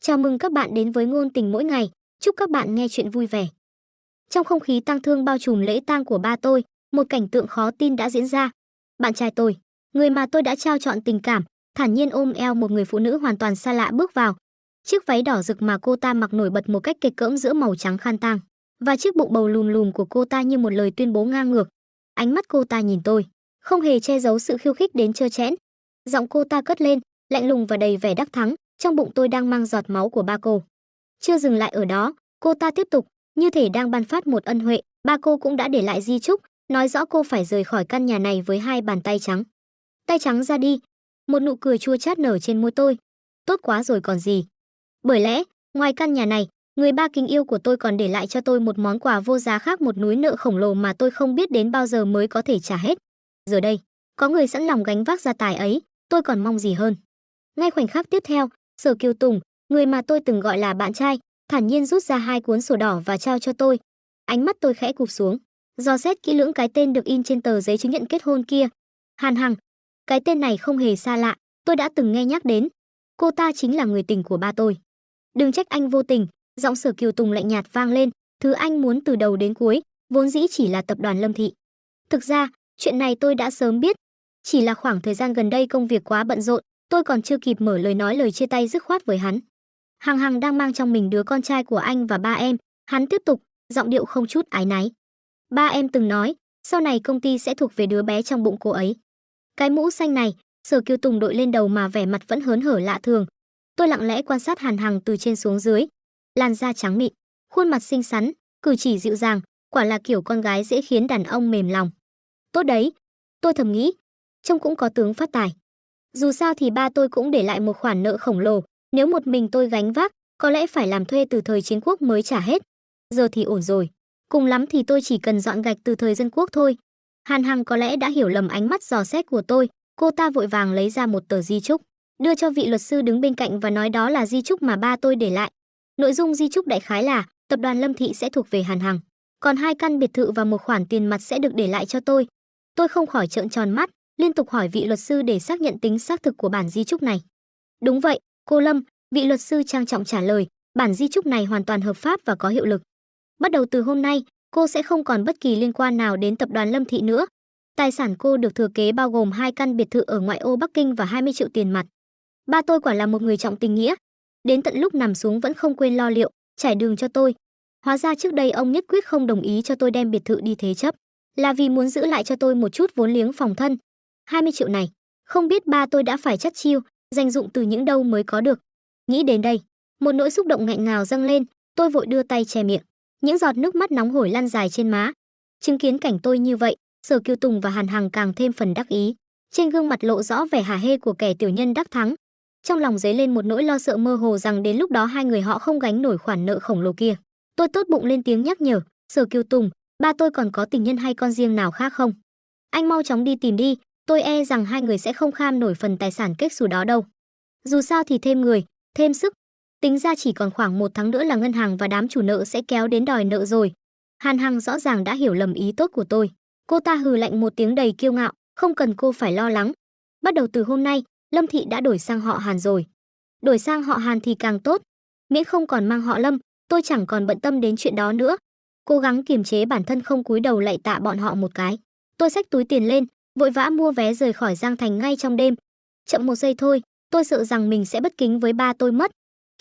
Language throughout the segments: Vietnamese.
Chào mừng các bạn đến với Ngôn Tình Mỗi Ngày, chúc các bạn nghe chuyện vui vẻ. Trong không khí tang thương bao trùm lễ tang của ba tôi, một cảnh tượng khó tin đã diễn ra. Bạn trai tôi, người mà tôi đã trao trọn tình cảm, thản nhiên ôm eo một người phụ nữ hoàn toàn xa lạ bước vào. Chiếc váy đỏ rực mà cô ta mặc nổi bật một cách kịch cỡm giữa màu trắng khan tang, và chiếc bụng bầu lùm lùm của cô ta như một lời tuyên bố ngang ngược. Ánh mắt cô ta nhìn tôi, không hề che giấu sự khiêu khích đến trơ trẽn. Giọng cô ta cất lên, lạnh lùng và đầy vẻ đắc thắng. Trong bụng tôi đang mang giọt máu của ba cô. Chưa dừng lại ở đó, cô ta tiếp tục, như thể đang ban phát một ân huệ. Ba cô cũng đã để lại di chúc, nói rõ cô phải rời khỏi căn nhà này với hai bàn tay trắng. Tay trắng ra đi. Một nụ cười chua chát nở trên môi tôi. Tốt quá rồi còn gì. Bởi lẽ, ngoài căn nhà này, người ba kính yêu của tôi còn để lại cho tôi một món quà vô giá khác, một núi nợ khổng lồ mà tôi không biết đến bao giờ mới có thể trả hết. Giờ đây, có người sẵn lòng gánh vác gia tài ấy, tôi còn mong gì hơn. Ngay khoảnh khắc tiếp theo, Sở Kiều Tùng, người mà tôi từng gọi là bạn trai, thản nhiên rút ra hai cuốn sổ đỏ và trao cho tôi. Ánh mắt tôi khẽ cụp xuống, dò xét kỹ lưỡng cái tên được in trên tờ giấy chứng nhận kết hôn kia. Hàn Hằng. Cái tên này không hề xa lạ, tôi đã từng nghe nhắc đến. Cô ta chính là người tình của ba tôi. Đừng trách anh vô tình, giọng Sở Kiều Tùng lạnh nhạt vang lên, thứ anh muốn từ đầu đến cuối, vốn dĩ chỉ là tập đoàn Lâm Thị. Thực ra, chuyện này tôi đã sớm biết, chỉ là khoảng thời gian gần đây công việc quá bận rộn, tôi còn chưa kịp mở lời nói lời chia tay dứt khoát với hắn. Hằng Hằng đang mang trong mình đứa con trai của anh và ba em, hắn tiếp tục, giọng điệu không chút áy náy. Ba em từng nói, sau này công ty sẽ thuộc về đứa bé trong bụng cô ấy. Cái mũ xanh này, Sở Kiều Tùng đội lên đầu mà vẻ mặt vẫn hớn hở lạ thường. Tôi lặng lẽ quan sát Hàn Hằng từ trên xuống dưới, làn da trắng mịn, khuôn mặt xinh xắn, cử chỉ dịu dàng, quả là kiểu con gái dễ khiến đàn ông mềm lòng. Tốt đấy, tôi thầm nghĩ, trông cũng có tướng phát tài. Dù sao thì ba tôi cũng để lại một khoản nợ khổng lồ, nếu một mình tôi gánh vác, có lẽ phải làm thuê từ thời chiến quốc mới trả hết. Giờ thì ổn rồi, cùng lắm thì tôi chỉ cần dọn gạch từ thời dân quốc thôi. Hàn Hằng có lẽ đã hiểu lầm ánh mắt dò xét của tôi, cô ta vội vàng lấy ra một tờ di chúc, đưa cho vị luật sư đứng bên cạnh và nói đó là di chúc mà ba tôi để lại. Nội dung di chúc đại khái là tập đoàn Lâm Thị sẽ thuộc về Hàn Hằng, còn hai căn biệt thự và một khoản tiền mặt sẽ được để lại cho tôi. Tôi không khỏi trợn tròn mắt, liên tục hỏi vị luật sư để xác nhận tính xác thực của bản di chúc này. Đúng vậy, cô Lâm, vị luật sư trang trọng trả lời, bản di chúc này hoàn toàn hợp pháp và có hiệu lực. Bắt đầu từ hôm nay, cô sẽ không còn bất kỳ liên quan nào đến tập đoàn Lâm Thị nữa. Tài sản cô được thừa kế bao gồm hai căn biệt thự ở ngoại ô Bắc Kinh và 20 triệu tiền mặt. Ba tôi quả là một người trọng tình nghĩa. Đến tận lúc nằm xuống vẫn không quên lo liệu, trải đường cho tôi. Hóa ra trước đây ông nhất quyết không đồng ý cho tôi đem biệt thự đi thế chấp, là vì muốn giữ lại cho tôi một chút vốn liếng phòng thân. 20 triệu này, không biết ba tôi đã phải chắt chiu, dành dụm từ những đâu mới có được. Nghĩ đến đây, một nỗi xúc động nghẹn ngào dâng lên, tôi vội đưa tay che miệng. Những giọt nước mắt nóng hổi lăn dài trên má. Chứng kiến cảnh tôi như vậy, Sở Kiều Tùng và Hàn Hằng càng thêm phần đắc ý. Trên gương mặt lộ rõ vẻ hả hê của kẻ tiểu nhân đắc thắng. Trong lòng dấy lên một nỗi lo sợ mơ hồ rằng đến lúc đó hai người họ không gánh nổi khoản nợ khổng lồ kia. Tôi tốt bụng lên tiếng nhắc nhở, Sở Kiều Tùng, ba tôi còn có tình nhân hay con riêng nào khác không? Anh mau chóng đi tìm đi, tôi e rằng hai người sẽ không kham nổi phần tài sản kết xù đó đâu. Dù sao thì thêm người, thêm sức. Tính ra chỉ còn khoảng 1 tháng nữa là ngân hàng và đám chủ nợ sẽ kéo đến đòi nợ rồi. Hàn Hằng rõ ràng đã hiểu lầm ý tốt của tôi. Cô ta hừ lạnh một tiếng đầy kiêu ngạo, không cần cô phải lo lắng. Bắt đầu từ hôm nay, Lâm Thị đã đổi sang họ Hàn rồi. Đổi sang họ Hàn thì càng tốt. Miễn không còn mang họ Lâm, tôi chẳng còn bận tâm đến chuyện đó nữa. Cố gắng kiềm chế bản thân không cúi đầu lạy tạ bọn họ một cái. Tôi xách túi tiền lên, vội vã mua vé rời khỏi Giang Thành ngay trong đêm. Chậm một giây thôi, tôi sợ rằng mình sẽ bất kính với ba tôi mất.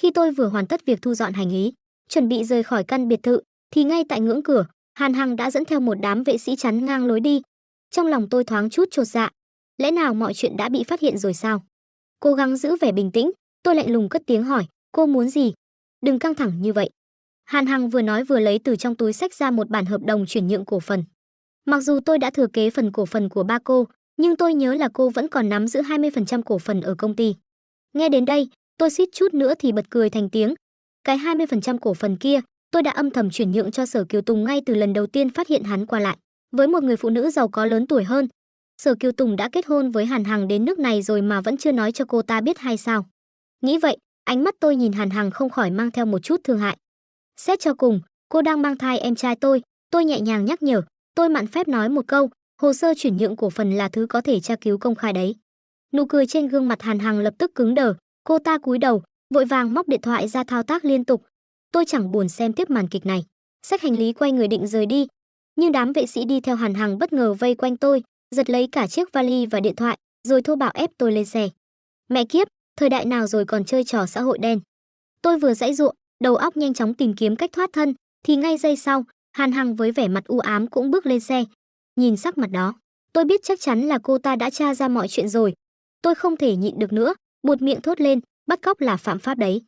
Khi tôi vừa hoàn tất việc thu dọn hành lý, chuẩn bị rời khỏi căn biệt thự, thì ngay tại ngưỡng cửa, Hàn Hằng đã dẫn theo một đám vệ sĩ chắn ngang lối đi. Trong lòng tôi thoáng chút chột dạ. Lẽ nào mọi chuyện đã bị phát hiện rồi sao? Cố gắng giữ vẻ bình tĩnh, tôi lạnh lùng cất tiếng hỏi, cô muốn gì? Đừng căng thẳng như vậy. Hàn Hằng vừa nói vừa lấy từ trong túi xách ra một bản hợp đồng chuyển nhượng cổ phần. Mặc dù tôi đã thừa kế phần cổ phần của ba cô, nhưng tôi nhớ là cô vẫn còn nắm giữ 20% cổ phần ở công ty. Nghe đến đây, tôi suýt chút nữa thì bật cười thành tiếng. Cái 20% cổ phần kia, tôi đã âm thầm chuyển nhượng cho Sở Kiều Tùng ngay từ lần đầu tiên phát hiện hắn qua lại với một người phụ nữ giàu có lớn tuổi hơn. Sở Kiều Tùng đã kết hôn với Hàn Hằng đến nước này rồi mà vẫn chưa nói cho cô ta biết hay sao? Nghĩ vậy, ánh mắt tôi nhìn Hàn Hằng không khỏi mang theo một chút thương hại. Xét cho cùng, cô đang mang thai em trai tôi nhẹ nhàng nhắc nhở, tôi mạn phép nói một câu, hồ sơ chuyển nhượng cổ phần là thứ có thể tra cứu công khai đấy. Nụ cười trên gương mặt Hàn Hằng lập tức cứng đờ, cô ta cúi đầu, vội vàng móc điện thoại ra thao tác liên tục. Tôi chẳng buồn xem tiếp màn kịch này, xách hành lý quay người định rời đi, nhưng đám vệ sĩ đi theo Hàn Hằng bất ngờ vây quanh tôi, giật lấy cả chiếc vali và điện thoại, rồi thô bạo ép tôi lên xe. Mẹ kiếp, thời đại nào rồi còn chơi trò xã hội đen. Tôi vừa giãy giụa, đầu óc nhanh chóng tìm kiếm cách thoát thân, thì ngay giây sau, Hàn Hằng với vẻ mặt u ám cũng bước lên xe. Nhìn sắc mặt đó, tôi biết chắc chắn là cô ta đã tra ra mọi chuyện rồi. Tôi không thể nhịn được nữa, buột miệng thốt lên, bắt cóc là phạm pháp đấy.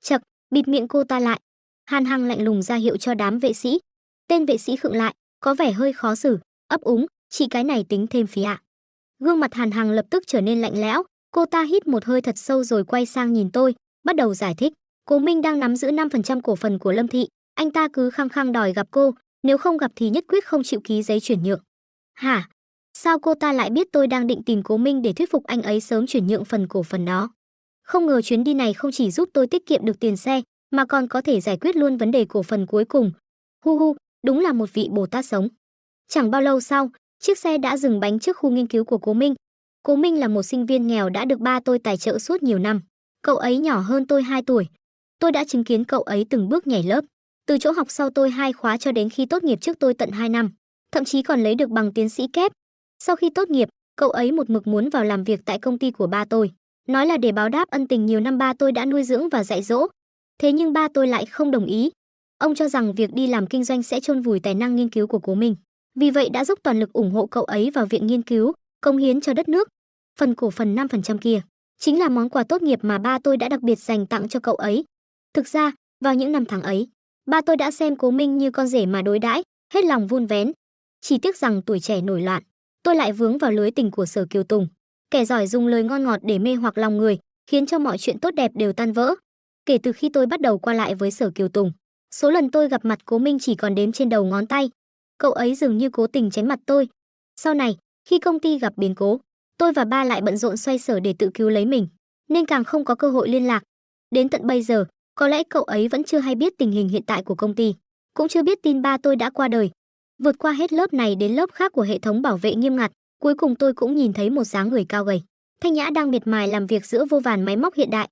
Chậc, bịt miệng cô ta lại. Hàn Hằng lạnh lùng ra hiệu cho đám vệ sĩ. Tên vệ sĩ khựng lại, có vẻ hơi khó xử, ấp úng, chị cái này tính thêm phí ạ. Gương mặt Hàn Hằng lập tức trở nên lạnh lẽo, cô ta hít một hơi thật sâu rồi quay sang nhìn tôi, bắt đầu giải thích. Cố Minh đang nắm giữ 5% cổ phần của Lâm Thị, anh ta cứ khăng khăng đòi gặp cô, nếu không gặp thì nhất quyết không chịu ký giấy chuyển nhượng. Hả? Sao cô ta lại biết tôi đang định tìm Cố Minh để thuyết phục anh ấy sớm chuyển nhượng phần cổ phần đó? Không ngờ chuyến đi này không chỉ giúp tôi tiết kiệm được tiền xe, mà còn có thể giải quyết luôn vấn đề cổ phần cuối cùng. Hu hu, đúng là một vị Bồ Tát sống. Chẳng bao lâu sau, chiếc xe đã dừng bánh trước khu nghiên cứu của Cố Minh. Cố Minh là một sinh viên nghèo đã được ba tôi tài trợ suốt nhiều năm. Cậu ấy nhỏ hơn tôi 2 tuổi. Tôi đã chứng kiến cậu ấy từng bước nhảy lớp, từ chỗ học sau tôi 2 khóa cho đến khi tốt nghiệp trước tôi tận 2 năm, thậm chí còn lấy được bằng tiến sĩ kép. Sau khi tốt nghiệp, cậu ấy một mực muốn vào làm việc tại công ty của ba tôi, nói là để báo đáp ân tình nhiều năm ba tôi đã nuôi dưỡng và dạy dỗ. Thế nhưng ba tôi lại không đồng ý. Ông cho rằng việc đi làm kinh doanh sẽ chôn vùi tài năng nghiên cứu của Cố Minh. Vì vậy đã dốc toàn lực ủng hộ cậu ấy vào viện nghiên cứu, cống hiến cho đất nước. Phần cổ phần 5% kia chính là món quà tốt nghiệp mà ba tôi đã đặc biệt dành tặng cho cậu ấy. Thực ra, vào những năm tháng ấy, ba tôi đã xem Cố Minh như con rể mà đối đãi, hết lòng vun vén. Chỉ tiếc rằng tuổi trẻ nổi loạn, tôi lại vướng vào lưới tình của Sở Kiều Tùng, kẻ giỏi dùng lời ngon ngọt để mê hoặc lòng người, khiến cho mọi chuyện tốt đẹp đều tan vỡ. Kể từ khi tôi bắt đầu qua lại với Sở Kiều Tùng, số lần tôi gặp mặt Cố Minh chỉ còn đếm trên đầu ngón tay. Cậu ấy dường như cố tình tránh mặt tôi. Sau này, khi công ty gặp biến cố, tôi và ba lại bận rộn xoay sở để tự cứu lấy mình, nên càng không có cơ hội liên lạc. Đến tận bây giờ, có lẽ cậu ấy vẫn chưa hay biết tình hình hiện tại của công ty, cũng chưa biết tin ba tôi đã qua đời. Vượt qua hết lớp này đến lớp khác của hệ thống bảo vệ nghiêm ngặt, cuối cùng tôi cũng nhìn thấy một dáng người cao gầy, thanh nhã đang miệt mài làm việc giữa vô vàn máy móc hiện đại.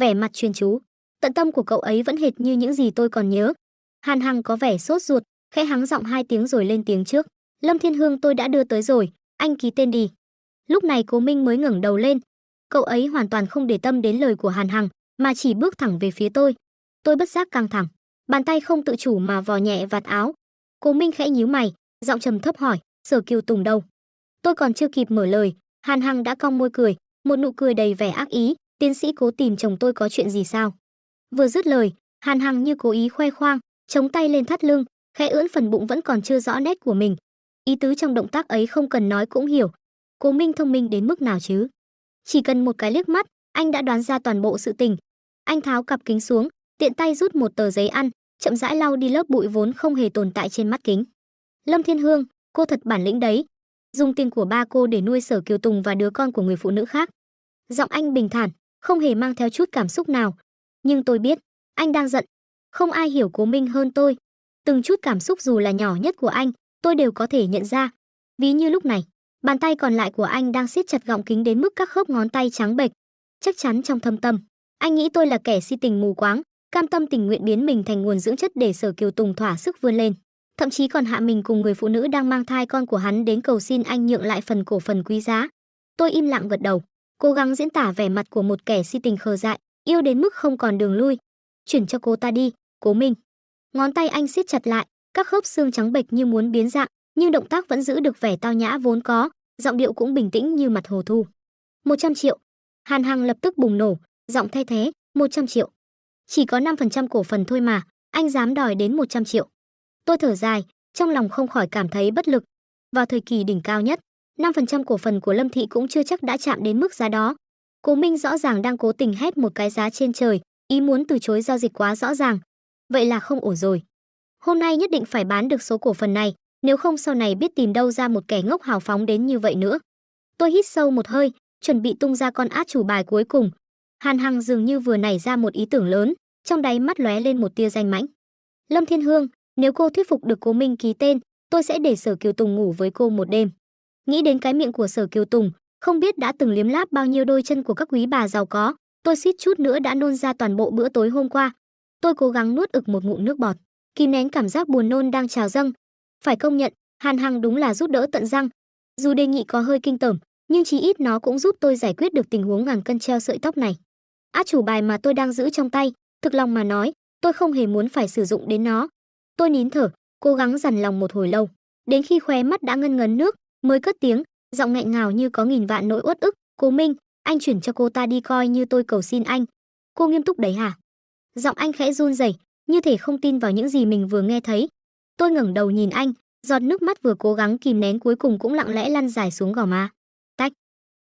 Vẻ mặt chuyên chú, tận tâm của cậu ấy vẫn hệt như những gì tôi còn nhớ. Hàn Hằng có vẻ sốt ruột, khẽ hắng giọng 2 tiếng rồi lên tiếng trước. Lâm Thiên Hương tôi đã đưa tới rồi, anh ký tên đi. Lúc này Cố Minh mới ngẩng đầu lên. Cậu ấy hoàn toàn không để tâm đến lời của Hàn Hằng, mà chỉ bước thẳng về phía tôi. Tôi bất giác căng thẳng, bàn tay không tự chủ mà vò nhẹ vạt áo. Cố Minh khẽ nhíu mày, giọng trầm thấp hỏi, Sở Kiều Tùng đâu? Tôi còn chưa kịp mở lời, Hàn Hằng đã cong môi cười, một nụ cười đầy vẻ ác ý. Tiến sĩ Cố tìm chồng tôi có chuyện gì sao? Vừa dứt lời, Hàn Hằng như cố ý khoe khoang, chống tay lên thắt lưng, khẽ ưỡn phần bụng vẫn còn chưa rõ nét của mình. Ý tứ trong động tác ấy không cần nói cũng hiểu. Cố Minh thông minh đến mức nào chứ? Chỉ cần một cái liếc mắt, anh đã đoán ra toàn bộ sự tình. Anh tháo cặp kính xuống, tiện tay rút một tờ giấy ăn, chậm rãi lau đi lớp bụi vốn không hề tồn tại trên mắt kính. Lâm Thiên Hương, cô thật bản lĩnh đấy. Dùng tiền của ba cô để nuôi Sở Kiều Tùng và đứa con của người phụ nữ khác. Giọng anh bình thản, không hề mang theo chút cảm xúc nào. Nhưng tôi biết, anh đang giận. Không ai hiểu Cố Minh hơn tôi. Từng chút cảm xúc dù là nhỏ nhất của anh, tôi đều có thể nhận ra. Ví như lúc này, bàn tay còn lại của anh đang siết chặt gọng kính đến mức các khớp ngón tay trắng bệch. Chắc chắn trong thâm tâm, anh nghĩ tôi là kẻ si tình mù quáng, cam tâm tình nguyện biến mình thành nguồn dưỡng chất để Sở Kiều Tùng thỏa sức vươn lên. Thậm chí còn hạ mình cùng người phụ nữ đang mang thai con của hắn đến cầu xin anh nhượng lại phần cổ phần quý giá. Tôi im lặng gật đầu, cố gắng diễn tả vẻ mặt của một kẻ si tình khờ dại, yêu đến mức không còn đường lui. Chuyển cho cô ta đi, Cố Minh. Ngón tay anh siết chặt lại, các khớp xương trắng bệch như muốn biến dạng, nhưng động tác vẫn giữ được vẻ tao nhã vốn có, giọng điệu cũng bình tĩnh như mặt hồ thu. 100 triệu. Hàn Hằng lập tức bùng nổ, giọng thay thế, 100 triệu. Chỉ có 5% cổ phần thôi mà, anh dám đòi đến 100 triệu. Tôi thở dài, trong lòng không khỏi cảm thấy bất lực. Vào thời kỳ đỉnh cao nhất, 5% cổ phần của Lâm Thị cũng chưa chắc đã chạm đến mức giá đó. Cố Minh rõ ràng đang cố tình hét một cái giá trên trời, ý muốn từ chối giao dịch quá rõ ràng. Vậy là không ổn rồi. Hôm nay nhất định phải bán được số cổ phần này, nếu không sau này biết tìm đâu ra một kẻ ngốc hào phóng đến như vậy nữa. Tôi hít sâu một hơi, chuẩn bị tung ra con át chủ bài cuối cùng. Hàn Hằng dường như vừa nảy ra một ý tưởng lớn, trong đáy mắt lóe lên một tia danh mãnh. Lâm Thiên Hương, nếu cô thuyết phục được Cố Minh ký tên, tôi sẽ để Sở Kiều Tùng ngủ với cô một đêm. Nghĩ đến cái miệng của Sở Kiều Tùng, không biết đã từng liếm láp bao nhiêu đôi chân của các quý bà giàu có, Tôi suýt chút nữa đã nôn ra toàn bộ bữa tối hôm qua. Tôi cố gắng nuốt ực một ngụm nước bọt, kìm nén cảm giác buồn nôn đang trào dâng. Phải công nhận, Hàn Hằng đúng là giúp đỡ tận răng. Dù đề nghị có hơi kinh tởm, nhưng chí ít nó cũng giúp tôi giải quyết được tình huống ngàn cân treo sợi tóc này. Át chủ bài mà tôi đang giữ trong tay, thực lòng mà nói, tôi không hề muốn phải sử dụng đến nó. Tôi nín thở, cố gắng dằn lòng một hồi lâu, đến khi khóe mắt đã ngân ngấn nước, mới cất tiếng, giọng nghẹn ngào như có nghìn vạn nỗi uất ức, "Cố Minh, anh chuyển cho cô ta đi coi như tôi cầu xin anh." "Cô nghiêm túc đấy hả?" Giọng anh khẽ run rẩy, như thể không tin vào những gì mình vừa nghe thấy. Tôi ngẩng đầu nhìn anh, giọt nước mắt vừa cố gắng kìm nén cuối cùng cũng lặng lẽ lăn dài xuống gò má. Tách.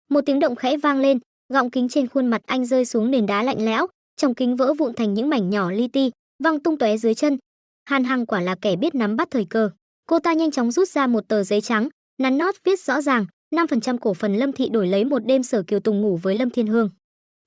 Một tiếng động khẽ vang lên, gọng kính trên khuôn mặt anh rơi xuống nền đá lạnh lẽo, trong kính vỡ vụn thành những mảnh nhỏ li ti, văng tung tóe dưới chân. Hàn Hằng quả là kẻ biết nắm bắt thời cơ. Cô ta nhanh chóng rút ra một tờ giấy trắng, nắn nót viết rõ ràng, 5% cổ phần Lâm thị đổi lấy một đêm Sở Kiều Tùng ngủ với Lâm Thiên Hương.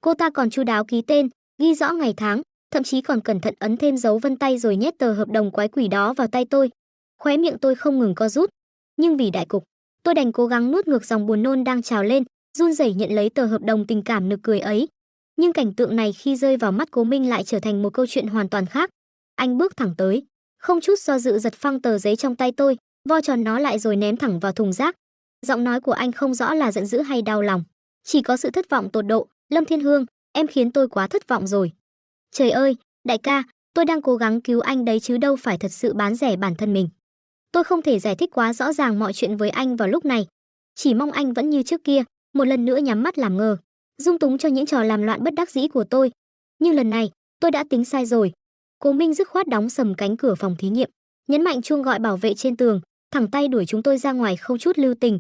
Cô ta còn chu đáo ký tên, ghi rõ ngày tháng, thậm chí còn cẩn thận ấn thêm dấu vân tay rồi nhét tờ hợp đồng quái quỷ đó vào tay tôi. Khóe miệng tôi không ngừng co rút, nhưng vì đại cục, tôi đành cố gắng nuốt ngược dòng buồn nôn đang trào lên, run rẩy nhận lấy tờ hợp đồng tình cảm nực cười ấy. Nhưng cảnh tượng này khi rơi vào mắt Cố Minh lại trở thành một câu chuyện hoàn toàn khác. Anh bước thẳng tới, không chút do dự giật phăng tờ giấy trong tay tôi, vo tròn nó lại rồi ném thẳng vào thùng rác. Giọng nói của anh không rõ là giận dữ hay đau lòng, chỉ có sự thất vọng tột độ. "Lâm Thiên Hương, em khiến tôi quá thất vọng rồi." "Trời ơi, đại ca, tôi đang cố gắng cứu anh đấy chứ đâu phải thật sự bán rẻ bản thân mình." Tôi không thể giải thích quá rõ ràng mọi chuyện với anh vào lúc này, chỉ mong anh vẫn như trước kia, một lần nữa nhắm mắt làm ngơ, dung túng cho những trò làm loạn bất đắc dĩ của tôi. Nhưng lần này, tôi đã tính sai rồi. Cố Minh dứt khoát đóng sầm cánh cửa phòng thí nghiệm, nhấn mạnh chuông gọi bảo vệ trên tường, thẳng tay đuổi chúng tôi ra ngoài không chút lưu tình.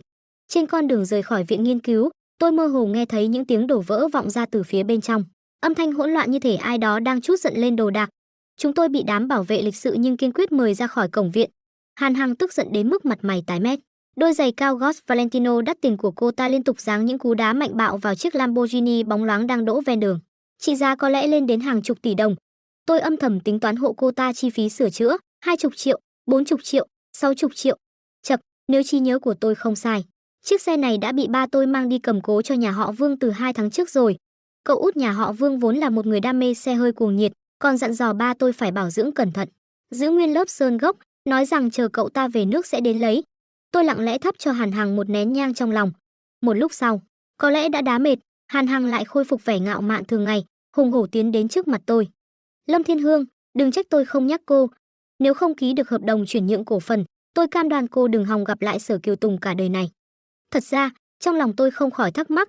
Trên con đường rời khỏi viện nghiên cứu, tôi mơ hồ nghe thấy những tiếng đổ vỡ vọng ra từ phía bên trong. Âm thanh hỗn loạn như thể ai đó đang trút giận lên đồ đạc. Chúng tôi bị đám bảo vệ lịch sự nhưng kiên quyết mời ra khỏi cổng viện. Hàn Hằng tức giận đến mức mặt mày tái mét. Đôi giày cao gót Valentino đắt tiền của cô ta liên tục giáng những cú đá mạnh bạo vào chiếc Lamborghini bóng loáng đang đỗ ven đường. Trị giá có lẽ lên đến hàng chục tỷ đồng. Tôi âm thầm tính toán hộ cô ta chi phí sửa chữa, 20 triệu, 40 triệu, 60 triệu. Chậc, nếu trí nhớ của tôi không sai, chiếc xe này đã bị ba tôi mang đi cầm cố cho nhà họ Vương từ 2 tháng trước rồi. Cậu út nhà họ Vương vốn là một người đam mê xe hơi cuồng nhiệt, còn dặn dò ba tôi phải bảo dưỡng cẩn thận, giữ nguyên lớp sơn gốc, nói rằng chờ cậu ta về nước sẽ đến lấy. Tôi lặng lẽ thắp cho Hàn Hằng một nén nhang trong lòng. Một lúc sau, có lẽ đã đá mệt, Hàn Hằng lại khôi phục vẻ ngạo mạn thường ngày, hùng hổ tiến đến trước mặt tôi. "Lâm Thiên Hương, đừng trách tôi không nhắc cô. Nếu không ký được hợp đồng chuyển nhượng cổ phần, tôi cam đoan cô đừng hòng gặp lại Sở Kiều Tùng cả đời này." Thật ra, trong lòng tôi không khỏi thắc mắc,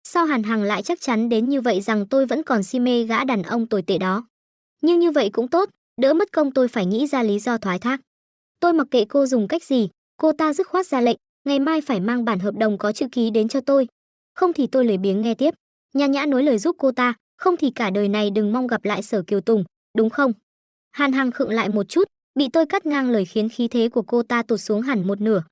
sao Hàn Hằng lại chắc chắn đến như vậy rằng tôi vẫn còn si mê gã đàn ông tồi tệ đó. Nhưng như vậy cũng tốt, đỡ mất công tôi phải nghĩ ra lý do thoái thác. Tôi mặc kệ cô dùng cách gì, cô ta dứt khoát ra lệnh, ngày mai phải mang bản hợp đồng có chữ ký đến cho tôi. Không thì tôi lười biếng nghe tiếp, nhàn nhã nối lời giúp cô ta, không thì cả đời này đừng mong gặp lại Sở Kiều Tùng, đúng không? Hàn Hằng khựng lại một chút, bị tôi cắt ngang lời khiến khí thế của cô ta tụt xuống hẳn một nửa.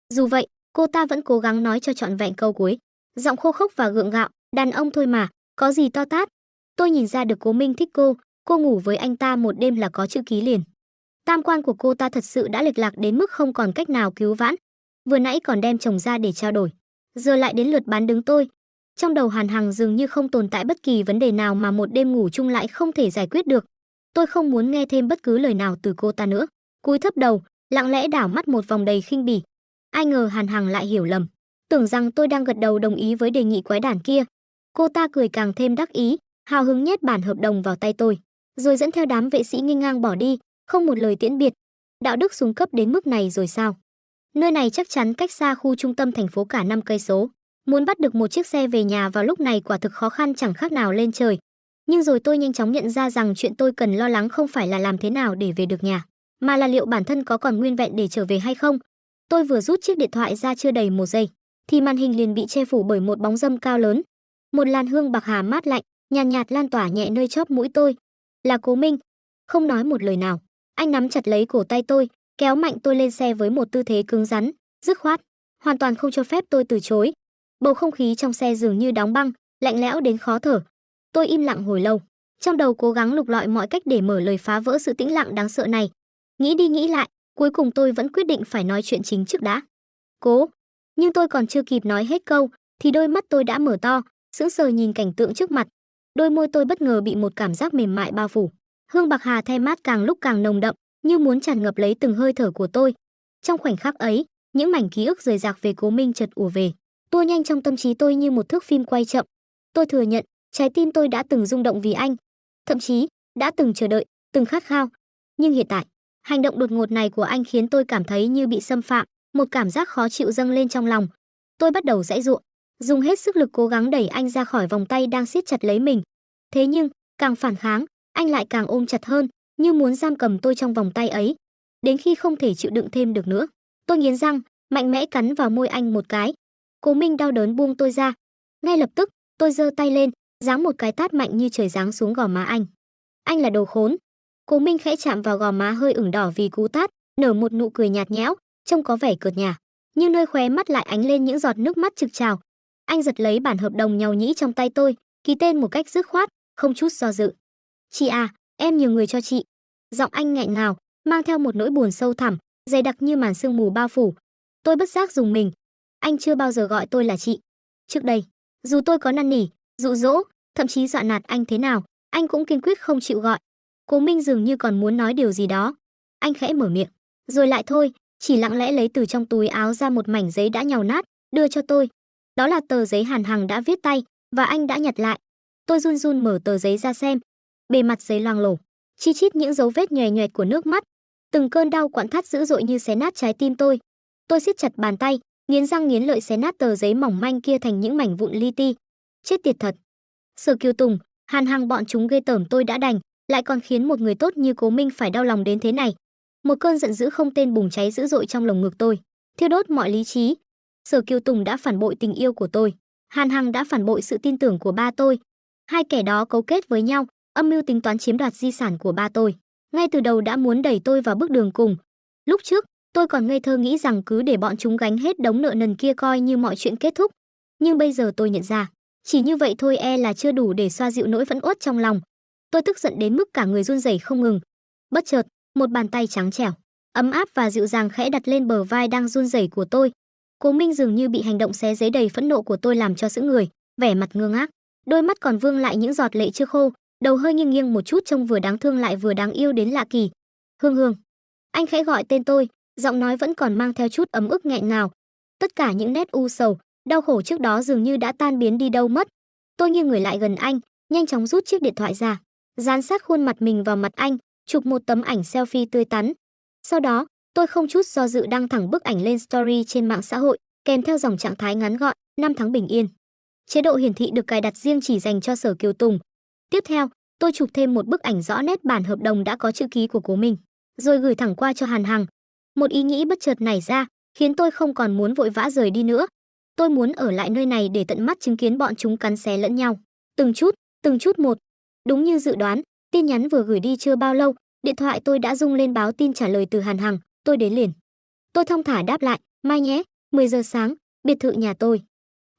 Dù vậy, cô ta vẫn cố gắng nói cho trọn vẹn câu cuối, giọng khô khốc và gượng gạo, "Đàn ông thôi mà, có gì to tát." Tôi nhìn ra được Cố Minh thích cô ngủ với anh ta một đêm là có chữ ký liền. Tam quan của cô ta thật sự đã lệch lạc đến mức không còn cách nào cứu vãn. Vừa nãy còn đem chồng ra để trao đổi, giờ lại đến lượt bán đứng tôi. Trong đầu Hàn Hằng dường như không tồn tại bất kỳ vấn đề nào mà một đêm ngủ chung lại không thể giải quyết được. Tôi không muốn nghe thêm bất cứ lời nào từ cô ta nữa. Cúi thấp đầu, lặng lẽ đảo mắt một vòng đầy khinh bỉ. Ai ngờ Hàn Hằng lại hiểu lầm, tưởng rằng tôi đang gật đầu đồng ý với đề nghị quái đản kia. Cô ta cười càng thêm đắc ý, hào hứng nhét bản hợp đồng vào tay tôi, rồi dẫn theo đám vệ sĩ nghênh ngang bỏ đi, không một lời tiễn biệt. Đạo đức xuống cấp đến mức này rồi sao? Nơi này chắc chắn cách xa khu trung tâm thành phố cả 5 cây số. Muốn bắt được một chiếc xe về nhà vào lúc này quả thực khó khăn chẳng khác nào lên trời. Nhưng rồi tôi nhanh chóng nhận ra rằng chuyện tôi cần lo lắng không phải là làm thế nào để về được nhà, mà là liệu bản thân có còn nguyên vẹn để trở về hay không. Tôi vừa rút chiếc điện thoại ra chưa đầy một giây, thì màn hình liền bị che phủ bởi một bóng râm cao lớn. Một làn hương bạc hà mát lạnh, nhàn nhạt lan tỏa nhẹ nơi chóp mũi tôi. Là Cố Minh. Không nói một lời nào, anh nắm chặt lấy cổ tay tôi, kéo mạnh tôi lên xe với một tư thế cứng rắn, dứt khoát, hoàn toàn không cho phép tôi từ chối. Bầu không khí trong xe dường như đóng băng, lạnh lẽo đến khó thở. Tôi im lặng hồi lâu, trong đầu cố gắng lục lọi mọi cách để mở lời phá vỡ sự tĩnh lặng đáng sợ này. Nghĩ đi nghĩ lại, cuối cùng tôi vẫn quyết định phải nói chuyện chính trước đã. "Cố." Nhưng tôi còn chưa kịp nói hết câu thì đôi mắt tôi đã mở to, sững sờ nhìn cảnh tượng trước mặt. đôi môi tôi bất ngờ bị một cảm giác mềm mại bao phủ. Hương bạc hà the mát càng lúc càng nồng đậm, như muốn tràn ngập lấy từng hơi thở của tôi. Trong khoảnh khắc ấy, những mảnh ký ức rời rạc về Cố Minh chợt ùa về, tua nhanh trong tâm trí tôi như một thước phim quay chậm. Tôi thừa nhận, trái tim tôi đã từng rung động vì anh, thậm chí đã từng chờ đợi, từng khát khao. Nhưng hiện tại, hành động đột ngột này của anh khiến tôi cảm thấy như bị xâm phạm, một cảm giác khó chịu dâng lên trong lòng. Tôi bắt đầu giãy giụa, dùng hết sức lực cố gắng đẩy anh ra khỏi vòng tay đang siết chặt lấy mình. Thế nhưng, càng phản kháng, anh lại càng ôm chặt hơn, như muốn giam cầm tôi trong vòng tay ấy. Đến khi không thể chịu đựng thêm được nữa, tôi nghiến răng, mạnh mẽ cắn vào môi anh một cái. Cố Minh đau đớn buông tôi ra. Ngay lập tức, tôi giơ tay lên, giáng một cái tát mạnh như trời giáng xuống gò má anh. Anh là đồ khốn. Cố Minh khẽ chạm vào gò má hơi ửng đỏ vì cú tát, nở một nụ cười nhạt nhẽo, trông có vẻ cợt nhả, nhưng nơi khóe mắt lại ánh lên những giọt nước mắt trực trào. Anh giật lấy bản hợp đồng nhàu nhĩ trong tay tôi, ký tên một cách dứt khoát, không chút do dự. "Chị à, em nhờ người cho chị." Giọng anh nghẹn ngào, mang theo một nỗi buồn sâu thẳm, dày đặc như màn sương mù bao phủ. Tôi bất giác rùng mình. Anh chưa bao giờ gọi tôi là chị. Trước đây, dù tôi có năn nỉ, dụ dỗ, thậm chí dọa nạt anh thế nào, anh cũng kiên quyết không chịu gọi. Cố Minh dường như còn muốn nói điều gì đó. Anh khẽ mở miệng, rồi lại thôi, chỉ lặng lẽ lấy từ trong túi áo ra một mảnh giấy đã nhàu nát, đưa cho tôi. Đó là tờ giấy Hàn Hằng đã viết tay, và anh đã nhặt lại. Tôi run run mở tờ giấy ra xem. Bề mặt giấy loang lổ, chi chít những dấu vết nhòe nhòe của nước mắt. Từng cơn đau quặn thắt dữ dội như xé nát trái tim tôi. Tôi siết chặt bàn tay, nghiến răng nghiến lợi xé nát tờ giấy mỏng manh kia thành những mảnh vụn li ti. Chết tiệt thật. Sở Kiều Tùng, Hàn Hằng bọn chúng ghê tởm tôi đã đành, lại còn khiến một người tốt như Cố Minh phải đau lòng đến thế này. Một cơn giận dữ không tên bùng cháy dữ dội trong lồng ngực tôi, thiêu đốt mọi lý trí. Sở Kiều Tùng đã phản bội tình yêu của tôi, Hàn Hằng đã phản bội sự tin tưởng của ba tôi. Hai kẻ đó cấu kết với nhau, âm mưu tính toán chiếm đoạt di sản của ba tôi. Ngay từ đầu đã muốn đẩy tôi vào bước đường cùng. Lúc trước, tôi còn ngây thơ nghĩ rằng cứ để bọn chúng gánh hết đống nợ nần kia coi như mọi chuyện kết thúc. Nhưng bây giờ tôi nhận ra, chỉ như vậy thôi e là chưa đủ để xoa dịu nỗi phẫn uất trong lòng. Tôi tức giận đến mức cả người run rẩy không ngừng. Bất chợt, một bàn tay trắng trẻo, ấm áp và dịu dàng khẽ đặt lên bờ vai đang run rẩy của tôi. Cố Minh dường như bị hành động xé giấy đầy phẫn nộ của tôi làm cho sững người, vẻ mặt ngơ ngác, đôi mắt còn vương lại những giọt lệ chưa khô, đầu hơi nghiêng nghiêng một chút trông vừa đáng thương lại vừa đáng yêu đến lạ kỳ. "Hương Hương." Anh khẽ gọi tên tôi, giọng nói vẫn còn mang theo chút ấm ức nghẹn ngào. Tất cả những nét u sầu, đau khổ trước đó dường như đã tan biến đi đâu mất. Tôi nghiêng người lại gần anh, nhanh chóng rút chiếc điện thoại ra, dán sát khuôn mặt mình vào mặt anh, chụp một tấm ảnh selfie tươi tắn. Sau đó, tôi không chút do dự đăng thẳng bức ảnh lên story trên mạng xã hội, kèm theo dòng trạng thái ngắn gọn, 5 tháng bình yên. Chế độ hiển thị được cài đặt riêng chỉ dành cho Sở Kiều Tùng. Tiếp theo, tôi chụp thêm một bức ảnh rõ nét bản hợp đồng đã có chữ ký của Cố Minh, rồi gửi thẳng qua cho Hàn Hằng. Một ý nghĩ bất chợt nảy ra, khiến tôi không còn muốn vội vã rời đi nữa. Tôi muốn ở lại nơi này để tận mắt chứng kiến bọn chúng cắn xé lẫn nhau, từng chút một. Đúng như dự đoán, tin nhắn vừa gửi đi chưa bao lâu, điện thoại tôi đã rung lên báo tin trả lời từ Hàn Hằng. Tôi đến liền. Tôi thong thả đáp lại, mai nhé, 10 giờ sáng, biệt thự nhà tôi.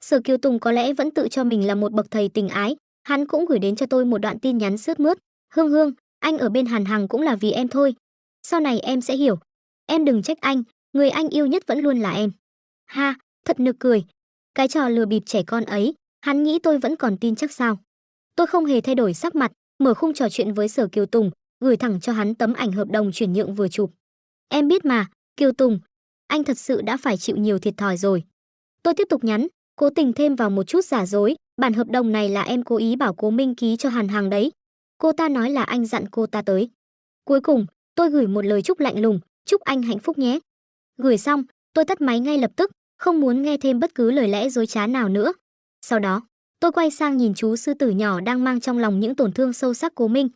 Sở Kiều Tùng có lẽ vẫn tự cho mình là một bậc thầy tình ái, hắn cũng gửi đến cho tôi một đoạn tin nhắn sướt mướt. "Hương Hương, anh ở bên Hàn Hằng cũng là vì em thôi. Sau này em sẽ hiểu. Em đừng trách anh, người anh yêu nhất vẫn luôn là em." Ha, thật nực cười. Cái trò lừa bịp trẻ con ấy, hắn nghĩ tôi vẫn còn tin chắc sao? Tôi không hề thay đổi sắc mặt, mở khung trò chuyện với Sở Kiều Tùng, gửi thẳng cho hắn tấm ảnh hợp đồng chuyển nhượng vừa chụp. "Em biết mà, Kiều Tùng, anh thật sự đã phải chịu nhiều thiệt thòi rồi." Tôi tiếp tục nhắn, cố tình thêm vào một chút giả dối, "Bản hợp đồng này là em cố ý bảo Cố Minh ký cho Hàn Hằng đấy. Cô ta nói là anh dặn cô ta tới." Cuối cùng, tôi gửi một lời chúc lạnh lùng, "Chúc anh hạnh phúc nhé." Gửi xong, tôi tắt máy ngay lập tức, không muốn nghe thêm bất cứ lời lẽ dối trá nào nữa. Sau đó, tôi quay sang nhìn chú sư tử nhỏ đang mang trong lòng những tổn thương sâu sắc Cố Minh.